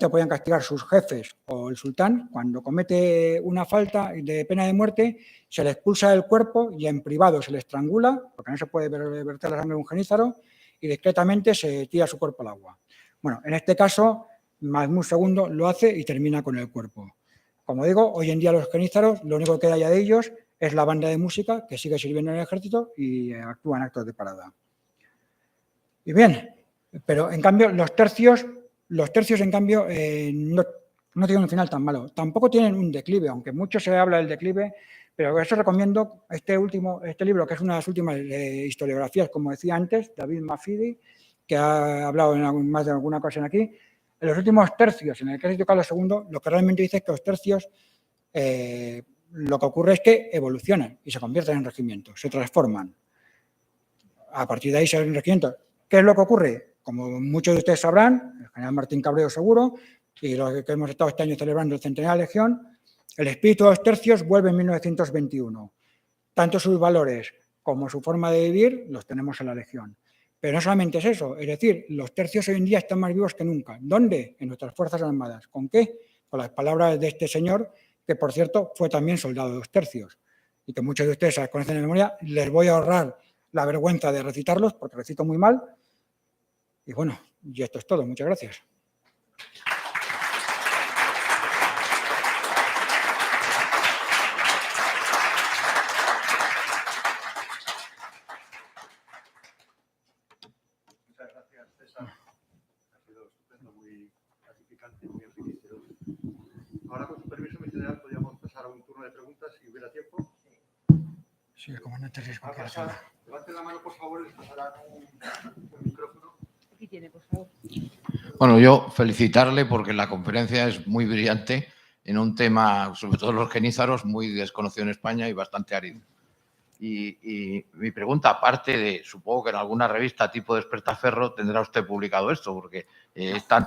podían castigar sus jefes o el sultán, cuando comete una falta de pena de muerte, se le expulsa del cuerpo y en privado se le estrangula, porque no se puede verter la sangre de un genízaro, y discretamente se tira su cuerpo al agua. Bueno, en este caso, Mahmud II lo hace y termina con el cuerpo. Como digo, hoy en día los genízaros, lo único que queda ya de ellos es la banda de música que sigue sirviendo en el ejército y actúa en actos de parada. Y bien, pero en cambio los tercios en cambio no tienen un final tan malo. Tampoco tienen un declive, aunque mucho se habla del declive, pero eso recomiendo este libro, que es una de las últimas historiografías, como decía antes, David Mafidi, que ha hablado en más de alguna ocasión aquí. En los últimos tercios, en el ejército de Carlos II, lo que realmente dice es que los tercios, lo que ocurre es que evolucionan y se convierten en regimientos, se transforman. A partir de ahí se ven regimientos. ¿Qué es lo que ocurre? Como muchos de ustedes sabrán, el general Martín Cabrero seguro, y lo que hemos estado este año celebrando el Centenario de la Legión, el espíritu de los tercios vuelve en 1921. Tanto sus valores como su forma de vivir los tenemos en la Legión. Pero no solamente es eso, es decir, los tercios hoy en día están más vivos que nunca. ¿Dónde? En nuestras Fuerzas Armadas. ¿Con qué? Con las palabras de este señor, que por cierto fue también soldado de los tercios, y que muchos de ustedes conocen de memoria. Les voy a ahorrar la vergüenza de recitarlos, porque recito muy mal. Y bueno, y esto es todo. Muchas gracias. Muchas gracias, César. Ha sido estupendo, muy gratificante, muy enriquecedor. Ahora, con su permiso, mi general, podríamos pasar a un turno de preguntas, si hubiera tiempo. Sí, el comandante Riesco. Levanten la mano, por favor, les pasarán un micrófono. Aquí tiene, por favor. Bueno, yo felicitarle porque la conferencia es muy brillante en un tema, sobre todo los genízaros, muy desconocido en España y bastante árido. Y mi pregunta, aparte de, supongo que en alguna revista tipo Despertaferro tendrá usted publicado esto, porque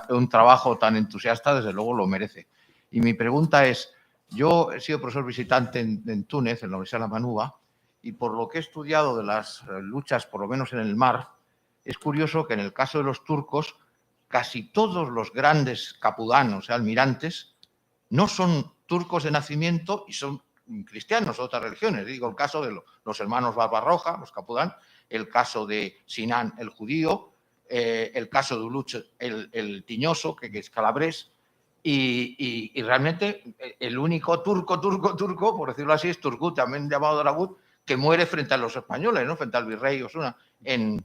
un trabajo tan entusiasta, desde luego, lo merece. Y mi pregunta es, yo he sido profesor visitante en Túnez, en la Universidad de La Manuba, y por lo que he estudiado de las luchas, por lo menos en el mar, es curioso que en el caso de los turcos, casi todos los grandes capudanos, almirantes, no son turcos de nacimiento y son cristianos o otras religiones. Digo, el caso de los hermanos Barbarroja, los capudán, el caso de Sinan, el judío, el caso de Uluch, el tiñoso, que es calabrés, y realmente el único turco, por decirlo así, es Turgut, también llamado Dragut, que muere frente a los españoles, ¿no? Frente al virrey Osuna, en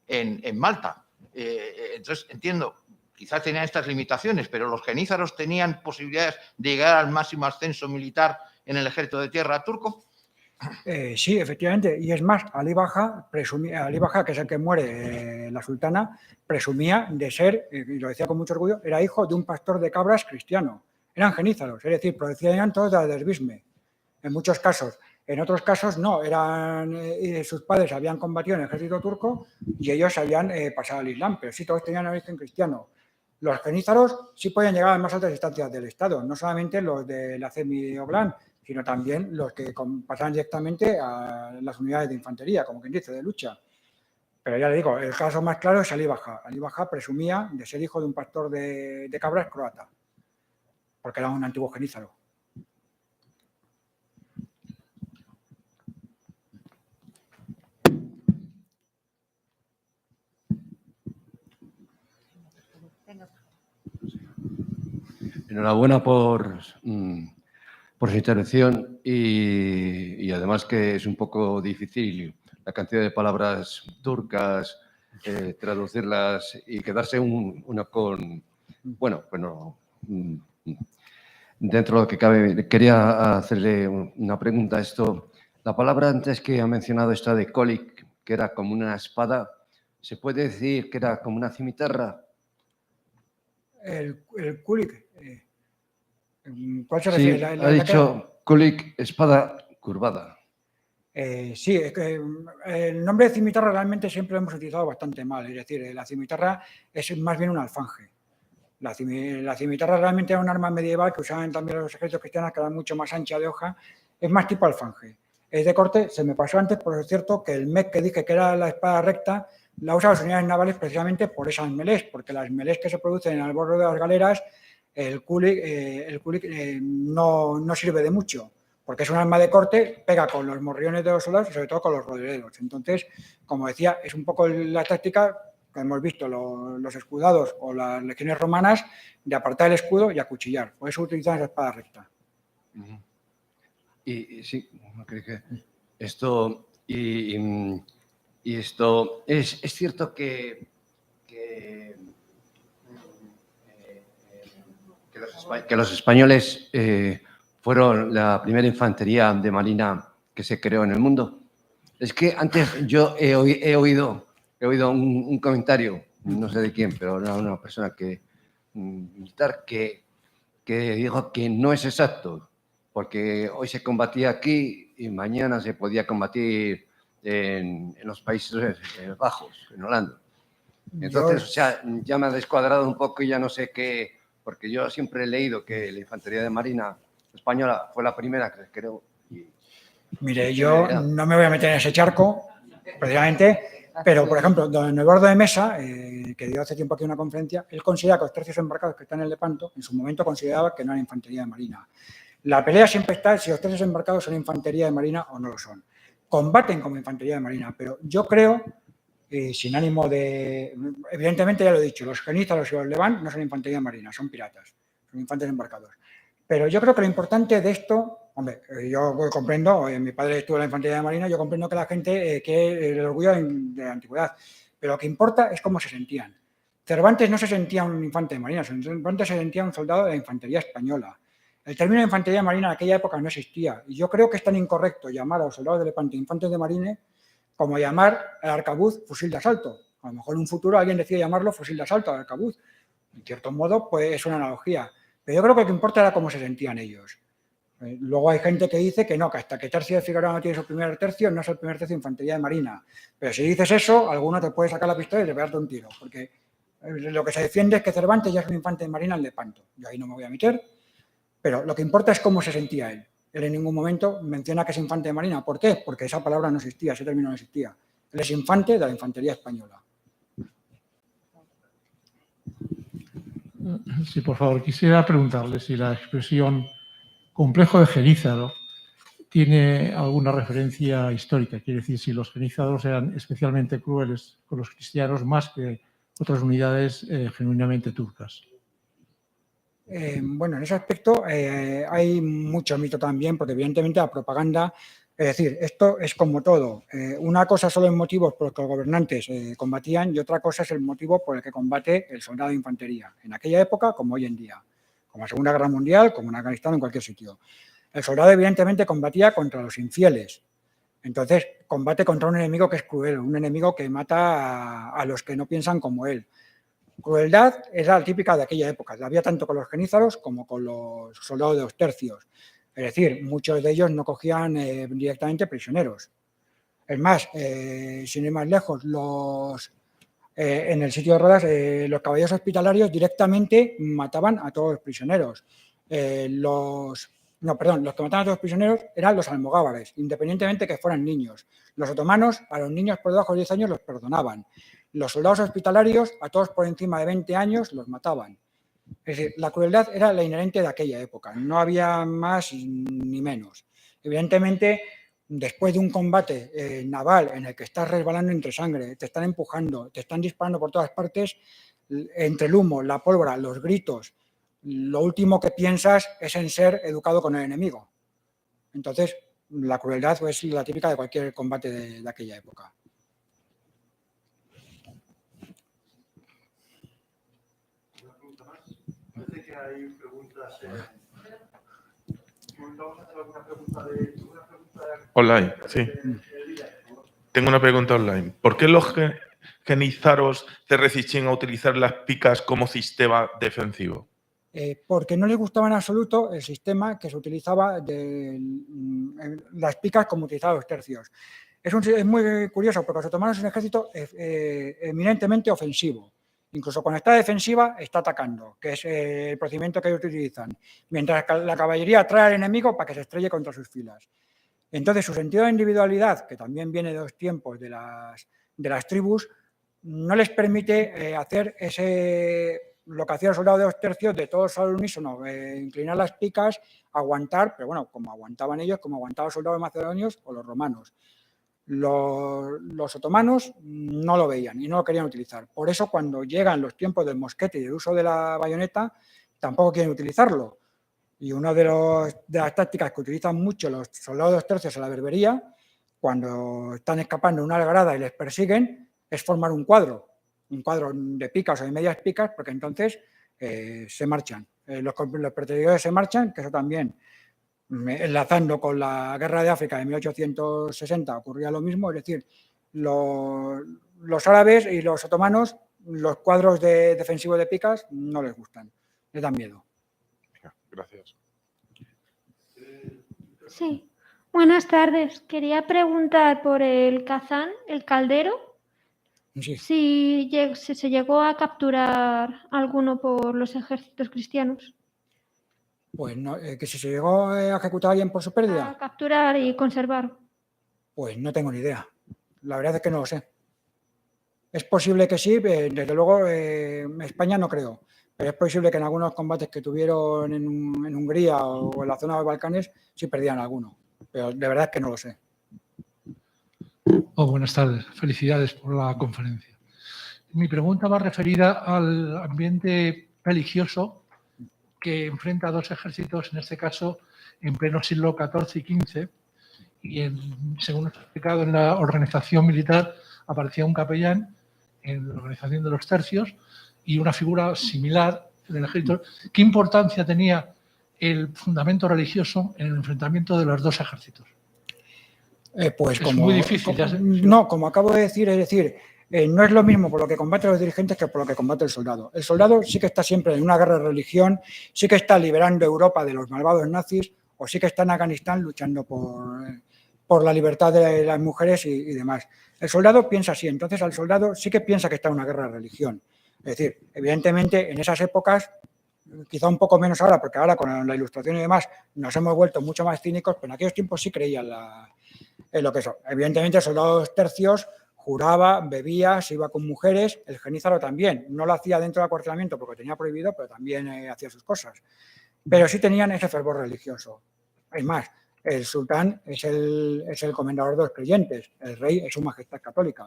en Malta. Entonces, entiendo, quizás tenían estas limitaciones, pero los genízaros tenían posibilidades de llegar al máximo ascenso militar en el ejército de tierra turco. Sí, efectivamente. Y es más, Ali Baja, que es el que muere, la sultana, presumía de ser, y lo decía con mucho orgullo, era hijo de un pastor de cabras cristiano. Eran genízaros, es decir, procedían todos de Derbisme, en muchos casos. En otros casos no, sus padres habían combatido en el ejército turco y ellos habían pasado al Islam, pero sí, todos tenían origen cristiano. Los genízaros sí podían llegar a las más altas instancias del Estado, no solamente los de la CEMI Oglán, sino también los que pasaban directamente a las unidades de infantería, como quien dice, de lucha. Pero ya le digo, el caso más claro es Ali Baja. Ali Baja presumía de ser hijo de un pastor de cabras croata, porque era un antiguo genízaro. Enhorabuena por su intervención y además que es un poco difícil la cantidad de palabras turcas, traducirlas y quedarse una con... Bueno, dentro de lo que cabe, quería hacerle una pregunta a esto. La palabra antes que ha mencionado esta de kolik, que era como una espada, ¿se puede decir que era como una cimitarra? El kulik, ¿cuál se Sí, refiere? ha dicho kulik, espada curvada. Sí, es que el nombre de cimitarra realmente siempre lo hemos utilizado bastante mal. Es decir, la cimitarra es más bien un alfanje. La cimitarra realmente era un arma medieval que usaban también los ejércitos cristianos, que era mucho más ancha de hoja. Es más tipo alfanje. Es de corte, se me pasó antes, por cierto, que el mec que dije que era la espada recta, la usan las unidades navales precisamente por esas melés, porque las melés que se producen al borde de las galeras, el kulik no sirve de mucho, porque es un arma de corte, pega con los morriones de los soldados y sobre todo con los rodilleros. Entonces, como decía, es un poco la táctica que hemos visto los escudados o las legiones romanas de apartar el escudo y acuchillar. Por eso utilizan esa espada recta. Y sí, creo que esto y esto es cierto que los españoles fueron la primera infantería de marina que se creó en el mundo. Es que antes yo he oído un comentario, no sé de quién, pero era una persona militar que dijo que no es exacto, porque hoy se combatía aquí y mañana se podía combatir en los Países Bajos, en Holanda. Entonces, o sea, ya me ha descuadrado un poco y ya no sé qué, porque yo siempre he leído que la infantería de marina española fue la primera que se creó. Mire, yo no me voy a meter en ese charco, precisamente, pero, por ejemplo, don Eduardo de Mesa, que dio hace tiempo aquí una conferencia, él considera que los tercios embarcados que están en el Lepanto, en su momento consideraba que no era infantería de marina. La pelea siempre está si los tercios embarcados son infantería de marina o no lo son. Combaten como infantería de marina, pero yo creo, sin ánimo de... Evidentemente, ya lo he dicho, los genízaros y los Levant no son infantería de marina, son piratas, son infantes embarcados. Pero yo creo que lo importante de esto... Hombre, yo comprendo, mi padre estuvo en la infantería de marina, yo comprendo que la gente quiere el orgullo de la antigüedad, pero lo que importa es cómo se sentían. Cervantes no se sentía un infante de marina, Cervantes se sentía un soldado de la infantería española. El término de infantería de marina en aquella época no existía, y yo creo que es tan incorrecto llamar a los soldados de Lepanto infantes de marine como llamar al arcabuz fusil de asalto. A lo mejor en un futuro alguien decide llamarlo fusil de asalto al arcabuz. En cierto modo, pues es una analogía. Pero yo creo que lo que importa era cómo se sentían ellos. Luego hay gente que dice que no, que hasta que Tercio de Figueroa no tiene su primer tercio, no es el primer tercio de infantería de marina. Pero si dices eso, alguno te puede sacar la pistola y te pegarte un tiro, porque lo que se defiende es que Cervantes ya es un infante de marina en Lepanto. Yo ahí no me voy a meter, pero lo que importa es cómo se sentía él. Él en ningún momento menciona que es infante de marina. ¿Por qué? Porque esa palabra no existía, ese término no existía. Él es infante de la infantería española. Sí, por favor, quisiera preguntarle si la expresión complejo de genízaro tiene alguna referencia histórica. Quiere decir, si los genízaros eran especialmente crueles con los cristianos más que otras unidades genuinamente turcas. Bueno, en ese aspecto hay mucho mito también, porque evidentemente la propaganda Es decir, esto es como todo. Una cosa son los motivos por los que los gobernantes combatían y otra cosa es el motivo por el que combate el soldado de infantería, en aquella época como hoy en día, como en la Segunda Guerra Mundial, como en Afganistán o en cualquier sitio. El soldado evidentemente combatía contra los infieles, entonces combate contra un enemigo que es cruel, un enemigo que mata a los que no piensan como él. Crueldad era la típica de aquella época, la había tanto con los genízaros como con los soldados de los tercios. Es decir, muchos de ellos no cogían directamente prisioneros. Es más, sin ir más lejos, en el sitio de Rodas, los caballeros hospitalarios directamente mataban a todos los prisioneros. Los que mataban a todos los prisioneros eran los almogávares, independientemente que fueran niños. Los otomanos, a los niños por debajo de 10 años los perdonaban. Los soldados hospitalarios, a todos por encima de 20 años, los mataban. Es decir, la crueldad era la inherente de aquella época, no había más ni menos. Evidentemente, después de un combate naval en el que estás resbalando entre sangre, te están empujando, te están disparando por todas partes, entre el humo, la pólvora, los gritos, lo último que piensas es en ser educado con el enemigo. Entonces, la crueldad es la típica de cualquier combate de aquella época. Parece que hay preguntas. Vamos a hacer alguna pregunta de online, sí. Tengo una pregunta online. ¿Por qué los genízaros se resistían a utilizar las picas como sistema defensivo? Porque no les gustaba en absoluto el sistema que se utilizaba de las picas como utilizaban los tercios. Es muy curioso porque los otomanos es un ejército eminentemente ofensivo. Incluso cuando está defensiva, está atacando, que es el procedimiento que ellos utilizan, mientras que la caballería atrae al enemigo para que se estrelle contra sus filas. Entonces, su sentido de individualidad, que también viene de los tiempos de las tribus, no les permite hacer lo que hacía el soldado de los tercios, de todos al unísono, inclinar las picas, aguantar, pero bueno, como aguantaban ellos, como aguantaban los soldados macedonios o los romanos. Los otomanos no lo veían y no lo querían utilizar. Por eso, cuando llegan los tiempos del mosquete y el uso de la bayoneta, tampoco quieren utilizarlo. Y una de las tácticas que utilizan mucho los soldados de los tercios en la berbería, cuando están escapando de una algarada y les persiguen, es formar un cuadro de picas o de medias picas, porque entonces se marchan. Los perseguidores se marchan, que eso también, enlazando con la guerra de África de 1860, ocurría lo mismo, es decir, los árabes y los otomanos, los cuadros defensivos de picas no les gustan, les dan miedo. Gracias. Sí, buenas tardes. Quería preguntar por el Kazán, el caldero, Sí. si se llegó a capturar alguno por los ejércitos cristianos. Pues no, que si se llegó a ejecutar a alguien por su pérdida. A capturar y conservar. Pues no tengo ni idea. La verdad es que no lo sé. Es posible que sí, desde luego en España no creo, pero es posible que en algunos combates que tuvieron en Hungría o en la zona de los Balcanes sí perdían alguno, pero de verdad es que no lo sé. Buenas tardes, felicidades por la conferencia. Mi pregunta va referida al ambiente religioso que enfrenta a dos ejércitos, en este caso en pleno siglo XIV y XV, y según está explicado en la organización militar, aparecía un capellán en la organización de los tercios y una figura similar en el ejército. ¿Qué importancia tenía el fundamento religioso en el enfrentamiento de los dos ejércitos? Pues es muy difícil. Como acabo de decir, es decir, no es lo mismo por lo que combaten los dirigentes que por lo que combate el soldado. El soldado sí que está siempre en una guerra de religión, sí que está liberando a Europa de los malvados nazis o sí que está en Afganistán luchando por la libertad de las mujeres y demás. El soldado piensa así, entonces al soldado sí que piensa que está en una guerra de religión. Es decir, evidentemente en esas épocas, quizá un poco menos ahora, porque ahora con la ilustración y demás nos hemos vuelto mucho más cínicos, pero en aquellos tiempos sí creían en lo que son. Evidentemente el soldado de los tercios juraba, bebía, se iba con mujeres, el genízaro también. No lo hacía dentro del acuartelamiento porque tenía prohibido, pero también hacía sus cosas. Pero sí tenían ese fervor religioso. Es más, el sultán es el comendador de los creyentes, el rey es su majestad católica.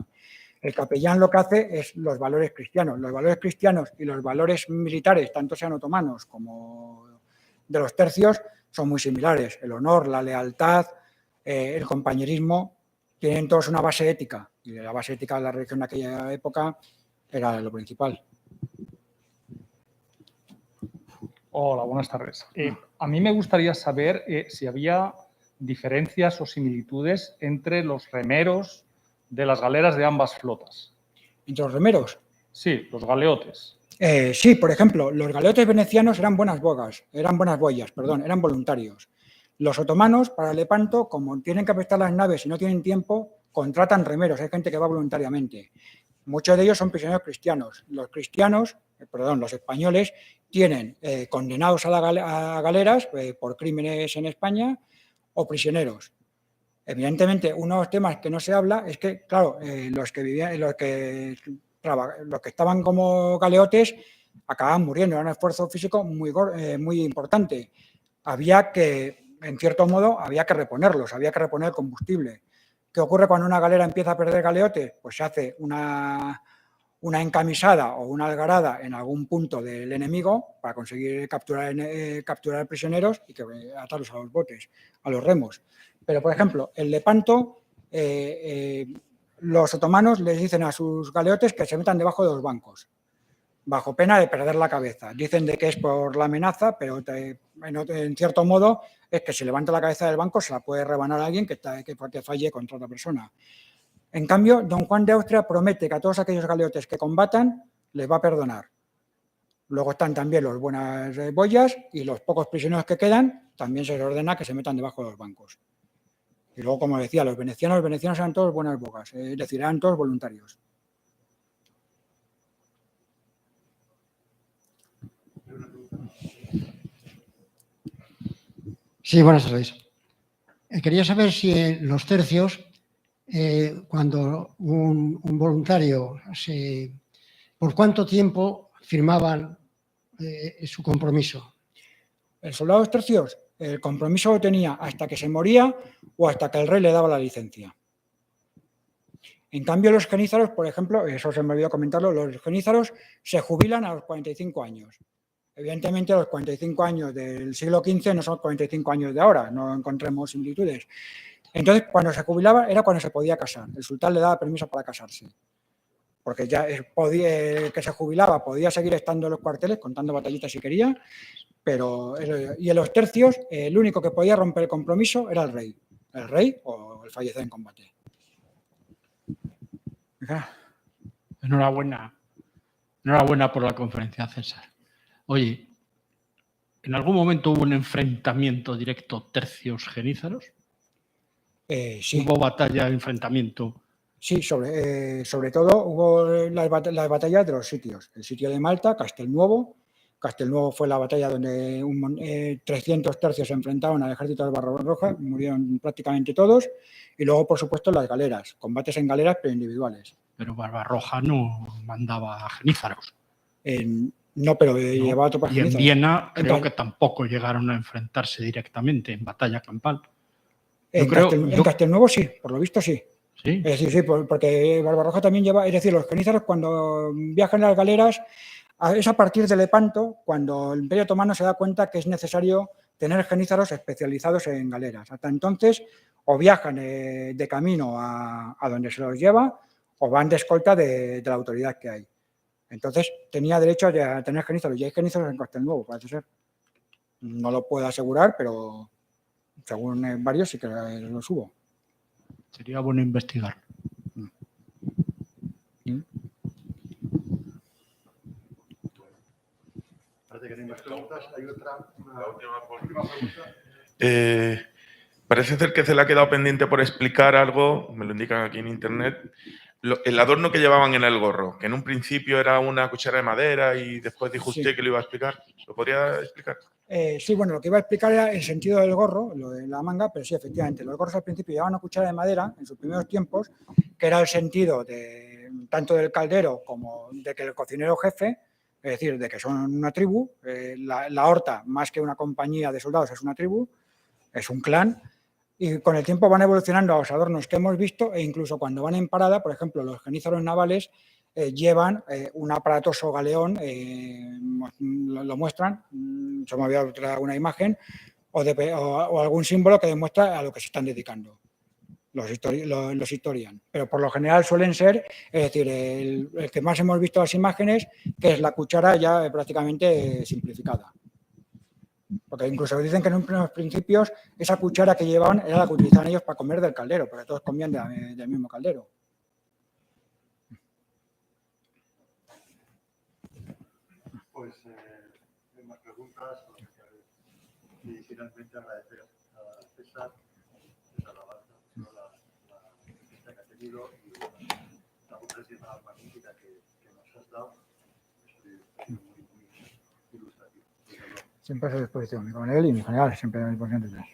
El capellán lo que hace es los valores cristianos. Los valores cristianos y los valores militares, tanto sean otomanos como de los tercios, son muy similares. El honor, la lealtad, el compañerismo, tienen todos una base ética, y la base ética de la religión en aquella época era lo principal. Hola, buenas tardes. A mí me gustaría saber si había diferencias o similitudes entre los remeros de las galeras de ambas flotas. ¿Entre los remeros? Sí, los galeotes. Sí, por ejemplo, los galeotes venecianos eran buenas boyas, eran voluntarios. Los otomanos, para Lepanto, como tienen que prestar las naves y no tienen tiempo, contratan remeros, hay gente que va voluntariamente. Muchos de ellos son prisioneros cristianos. Los españoles tienen condenados a galeras por crímenes en España o prisioneros. Evidentemente, uno de los temas que no se habla es que, claro, los que estaban como galeotes acababan muriendo. Era un esfuerzo físico muy importante. En cierto modo, había que reponerlos, había que reponer combustible. ¿Qué ocurre cuando una galera empieza a perder galeotes? Pues se hace una encamisada o una algarada en algún punto del enemigo para conseguir capturar prisioneros y atarlos a los botes, a los remos. Pero, por ejemplo, en Lepanto, los otomanos les dicen a sus galeotes que se metan debajo de los bancos, bajo pena de perder la cabeza. Dicen de que es por la amenaza, pero en cierto modo es que si levanta la cabeza del banco se la puede rebanar a alguien que falle contra otra persona. En cambio, don Juan de Austria promete que a todos aquellos galeotes que combatan les va a perdonar. Luego están también los buenas boyas y los pocos prisioneros que quedan también se les ordena que se metan debajo de los bancos. Y luego, como decía, los venecianos eran todos buenas bogas, es decir, eran todos voluntarios. Sí, buenas tardes. Quería saber si en los tercios, cuando un voluntario ¿por cuánto tiempo firmaban su compromiso? El soldado de los tercios, el compromiso lo tenía hasta que se moría o hasta que el rey le daba la licencia. En cambio, los genízaros, por ejemplo, eso se me olvidó comentarlo, los genízaros se jubilan a los 45 años. Evidentemente, los 45 años del siglo XV no son 45 años de ahora, no encontremos similitudes. Entonces, cuando se jubilaba era cuando se podía casar. El sultán le daba permiso para casarse. Porque ya el que se jubilaba podía seguir estando en los cuarteles, contando batallitas si quería, y en los tercios, el único que podía romper el compromiso era el rey o el fallecido en combate. Enhorabuena por la conferencia, César. Oye, ¿en algún momento hubo un enfrentamiento directo tercios-genízaros? Sí. ¿Hubo batalla, enfrentamiento? Sí, sobre todo hubo las batallas de los sitios. El sitio de Malta, Castelnuovo. Castelnuovo fue la batalla donde 300 tercios se enfrentaron al ejército de Barbarroja, murieron prácticamente todos. Y luego, por supuesto, las galeras, combates en galeras pero individuales. Pero Barbarroja no mandaba a genízaros. No, pero llevaba tropas genízaros. Y en Viena creo que tampoco llegaron a enfrentarse directamente en batalla campal. En Castelnuovo sí, por lo visto sí. ¿Sí? Es decir, sí, porque Barbarroja también lleva, es decir, los genízaros cuando viajan a las galeras, es a partir de Lepanto cuando el Imperio Otomano se da cuenta que es necesario tener genízaros especializados en galeras. Hasta entonces, o viajan de camino a donde se los lleva, o van de escolta de la autoridad que hay. Entonces, tenía derecho a tener genízaros, y hay genízaros en Castelnuovo, parece ser. No lo puedo asegurar, pero según varios sí que los hubo. Sería bueno investigar. Parece que no hay más preguntas. Hay otra. La última pregunta. Parece ser que se le ha quedado pendiente por explicar algo, me lo indican aquí en internet, el adorno que llevaban en el gorro, que en un principio era una cuchara de madera y después dijo usted que lo iba a explicar. ¿Lo podría explicar? Sí, bueno, lo que iba a explicar era el sentido del gorro, lo de la manga, pero sí, efectivamente, los gorros al principio llevaban una cuchara de madera en sus primeros tiempos, que era el sentido tanto del caldero como de que el cocinero jefe, es decir, de que son una tribu, la horta, más que una compañía de soldados, es una tribu, es un clan, y con el tiempo van evolucionando a los adornos que hemos visto e incluso cuando van en parada, por ejemplo, los genízaros navales llevan un aparatoso galeón, lo muestran, se me había traído una imagen, o algún símbolo que demuestra a lo que se están dedicando los historian. Pero por lo general suelen ser, es decir, el que más hemos visto las imágenes, que es la cuchara ya prácticamente simplificada. Porque incluso dicen que en unos principios esa cuchara que llevaban era la que utilizaban ellos para comer del caldero, porque todos comían del mismo caldero. Pues hay más preguntas. Y finalmente agradecer a César Labarca la visita que ha tenido y la conferencia magnífica que nos has dado. Es muy ilustrativo. Siempre a su disposición, con él y en general, siempre a mi disposición.